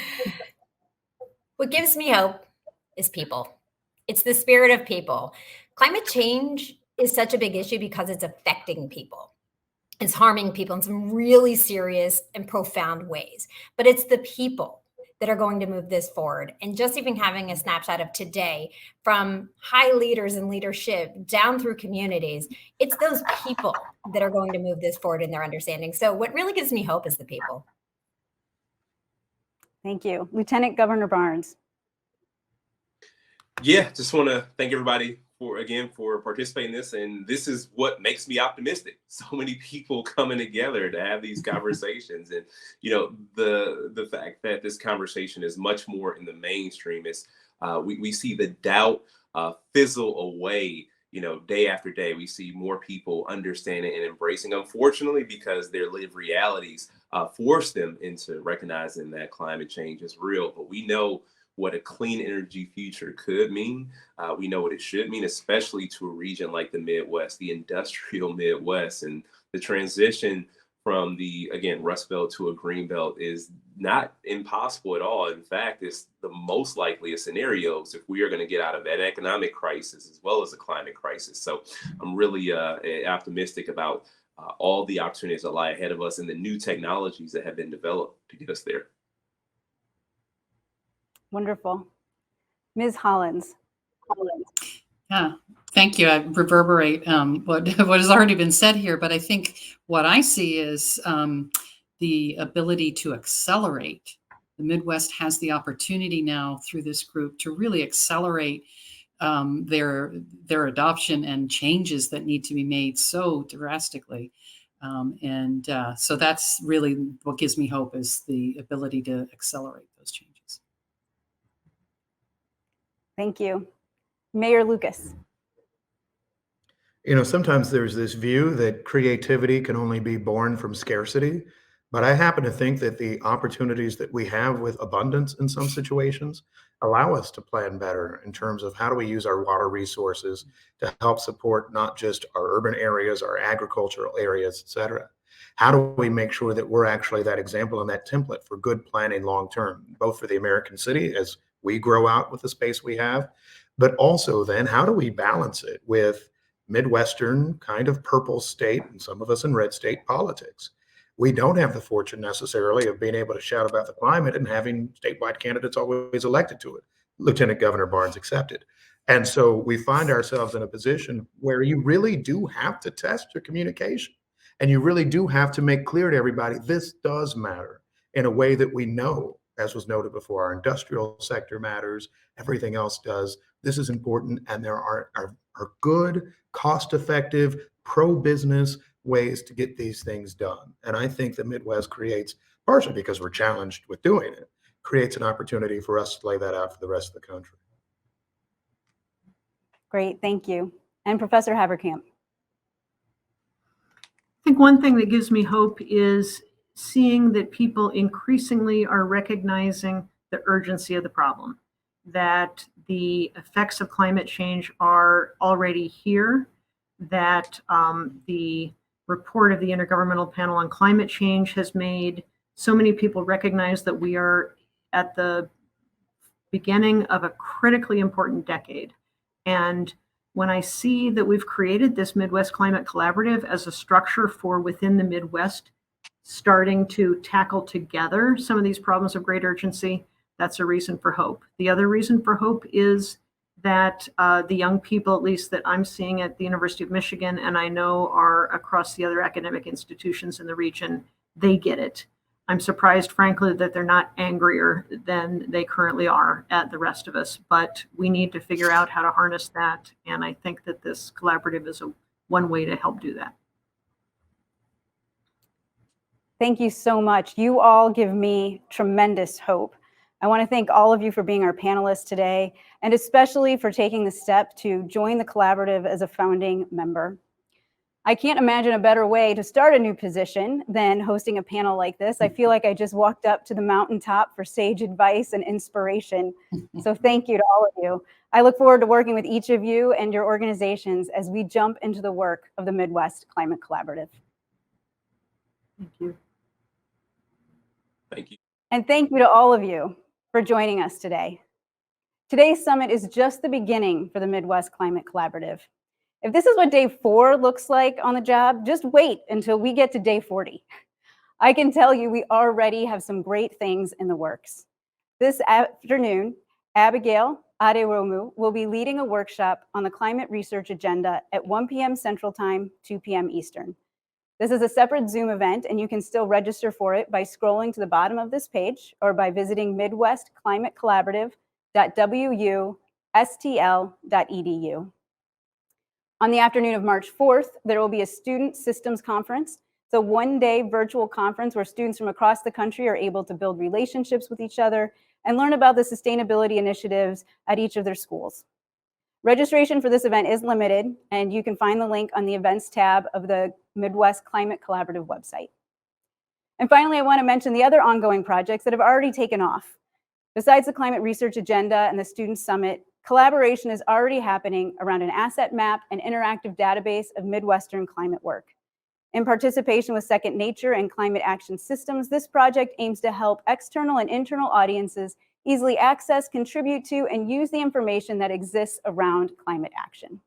S1: What gives me hope is people. It's the spirit of people. Climate change is such a big issue because it's affecting people. It's harming people in some really serious and profound ways. But it's the people that are going to move this forward. And just even having a snapshot of today from high leaders in leadership down through communities, it's those people that are going to move this forward in their understanding. So what really gives me hope is the people.
S6: Thank you. Lieutenant Governor Barnes.
S21: Yeah, just want to thank everybody for participating in this. And this is what makes me optimistic. So many people coming together to have these conversations. And, the fact that this conversation is much more in the mainstream is we see the doubt fizzle away, day after day. We see more people understanding and embracing, unfortunately, because their lived realities force them into recognizing that climate change is real. But we know what a clean energy future could mean. We know what it should mean, especially to a region like the Midwest, the industrial Midwest. And the transition from the, again, Rust Belt to a Green Belt is not impossible at all. In fact, it's the most likely of scenarios if we are going to get out of that economic crisis as well as the climate crisis. So I'm really optimistic about all the opportunities that lie ahead of us and the new technologies that have been developed to get us there.
S6: Wonderful. Ms. Hollins.
S2: Yeah, thank you. I reverberate what has already been said here, but I think what I see is the ability to accelerate. The Midwest has the opportunity now through this group to really accelerate their adoption and changes that need to be made so drastically. So that's really what gives me hope, is the ability to accelerate those changes.
S6: Thank you. Mayor Lucas.
S10: Sometimes there's this view that creativity can only be born from scarcity, but I happen to think that the opportunities that we have with abundance in some situations allow us to plan better in terms of how do we use our water resources to help support not just our urban areas, our agricultural areas, et cetera. How do we make sure that we're actually that example and that template for good planning long-term, both for the American city as we grow out with the space we have, but also then how do we balance it with Midwestern kind of purple state and some of us in red state politics? We don't have the fortune necessarily of being able to shout about the climate and having statewide candidates always elected to it, Lieutenant Governor Barnes accepted. And so we find ourselves in a position where you really do have to test your communication. And you really do have to make clear to everybody, this does matter in a way that we know, as was noted before, our industrial sector matters, everything else does. This is important, and there are good, cost-effective, pro-business,
S22: ways to get these things done. And I think the Midwest creates, partially because we're challenged with doing it, creates an opportunity for us to lay that out for the rest of the country.
S6: Great, thank you. And Professor Haverkamp.
S20: I think one thing that gives me hope is seeing that people increasingly are recognizing the urgency of the problem, that the effects of climate change are already here, that the report of the Intergovernmental Panel on Climate Change has made so many people recognize that we are at the beginning of a critically important decade. And when I see that we've created this Midwest Climate Collaborative as a structure for within the Midwest starting to tackle together some of these problems of great urgency, that's a reason for hope. The other reason for hope is that the young people, at least that I'm seeing at the University of Michigan, and I know are across the other academic institutions in the region, they get it. I'm surprised, frankly, that they're not angrier than they currently are at the rest of us, but we need to figure out how to harness that. And I think that this collaborative is one way to help do that.
S6: Thank you so much. You all give me tremendous hope. I want to thank all of you for being our panelists today, and especially for taking the step to join the collaborative as a founding member. I can't imagine a better way to start a new position than hosting a panel like this. I feel like I just walked up to the mountaintop for sage advice and inspiration. So thank you to all of you. I look forward to working with each of you and your organizations as we jump into the work of the Midwest Climate Collaborative.
S20: Thank you.
S21: Thank you.
S6: And thank you to all of you for joining us today. Today's summit is just the beginning for the Midwest Climate Collaborative. If this is what day 4 looks like on the job, just wait until we get to day 40. I can tell you we already have some great things in the works. This afternoon, Abigail Aderomu will be leading a workshop on the climate research agenda at 1 p.m. Central Time, 2 p.m. Eastern. This is a separate Zoom event, and you can still register for it by scrolling to the bottom of this page or by visiting midwestclimatecollaborative.wustl.edu. On the afternoon of March 4th, there will be a student systems conference. It's a one-day virtual conference where students from across the country are able to build relationships with each other and learn about the sustainability initiatives at each of their schools. Registration for this event is limited, and you can find the link on the events tab of the Midwest Climate Collaborative website. And finally, I want to mention the other ongoing projects that have already taken off. Besides the climate research agenda and the student summit, collaboration is already happening around an asset map and interactive database of Midwestern climate work. In participation with Second Nature and Climate Action Systems, this project aims to help external and internal audiences easily access, contribute to, and use the information that exists around climate action.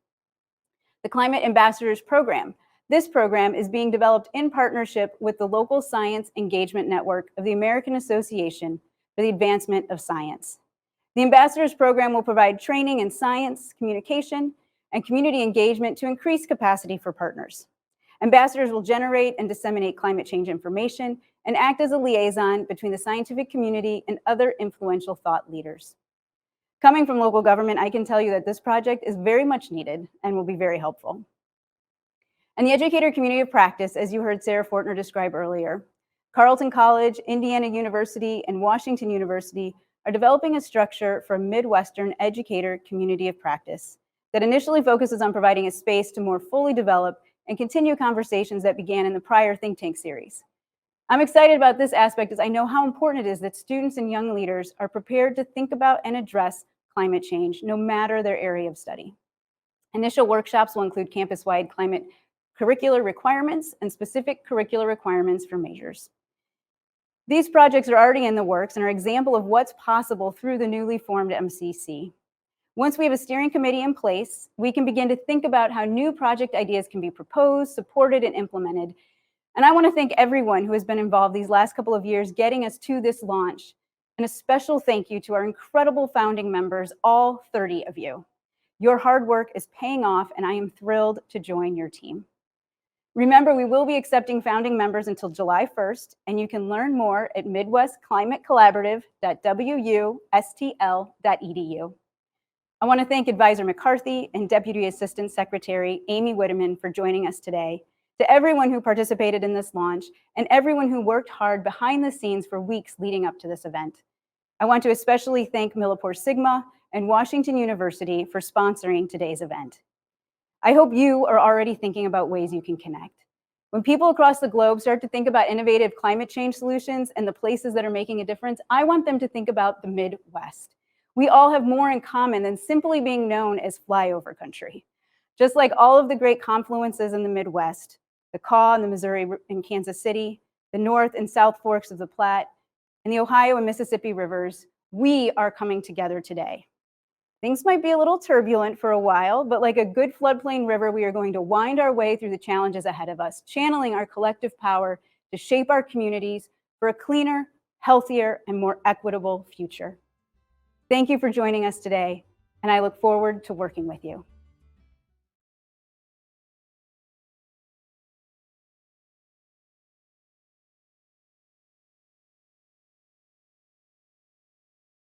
S6: The Climate Ambassadors Program. This program is being developed in partnership with the local science engagement network of the American Association for the Advancement of Science. The Ambassadors Program will provide training in science, communication, and community engagement to increase capacity for partners. Ambassadors will generate and disseminate climate change information and act as a liaison between the scientific community and other influential thought leaders. Coming from local government, I can tell you that this project is very much needed and will be very helpful. And the Educator community of practice, as you heard Sarah Fortner describe earlier, Carleton College, Indiana University, and Washington University are developing a structure for a Midwestern Educator community of practice that initially focuses on providing a space to more fully develop and continue conversations that began in the prior think tank series. I'm excited about this aspect as I know how important it is that students and young leaders are prepared to think about and address climate change, no matter their area of study. Initial workshops will include campus-wide climate curricular requirements and specific curricular requirements for majors. These projects are already in the works and are an example of what's possible through the newly formed MCC. Once we have a steering committee in place, we can begin to think about how new project ideas can be proposed, supported, and implemented. And I want to thank everyone who has been involved these last couple of years getting us to this launch. And a special thank you to our incredible founding members, all 30 of you. Your hard work is paying off, and I am thrilled to join your team. Remember, we will be accepting founding members until July 1st, and you can learn more at midwestclimatecollaborative.wustl.edu. I want to thank Advisor McCarthy and Deputy Assistant Secretary Aimee Witteman for joining us today. To everyone who participated in this launch and everyone who worked hard behind the scenes for weeks leading up to this event. I want to especially thank Millipore Sigma and Washington University for sponsoring today's event. I hope you are already thinking about ways you can connect. When people across the globe start to think about innovative climate change solutions and the places that are making a difference, I want them to think about the Midwest. We all have more in common than simply being known as flyover country. Just like all of the great confluences in the Midwest, the Kaw and the Missouri and Kansas City, the North and South Forks of the Platte, and the Ohio and Mississippi rivers, we are coming together today. Things might be a little turbulent for a while, but like a good floodplain river, we are going to wind our way through the challenges ahead of us, channeling our collective power to shape our communities for a cleaner, healthier, and more equitable future. Thank you for joining us today, and I look forward to working with you.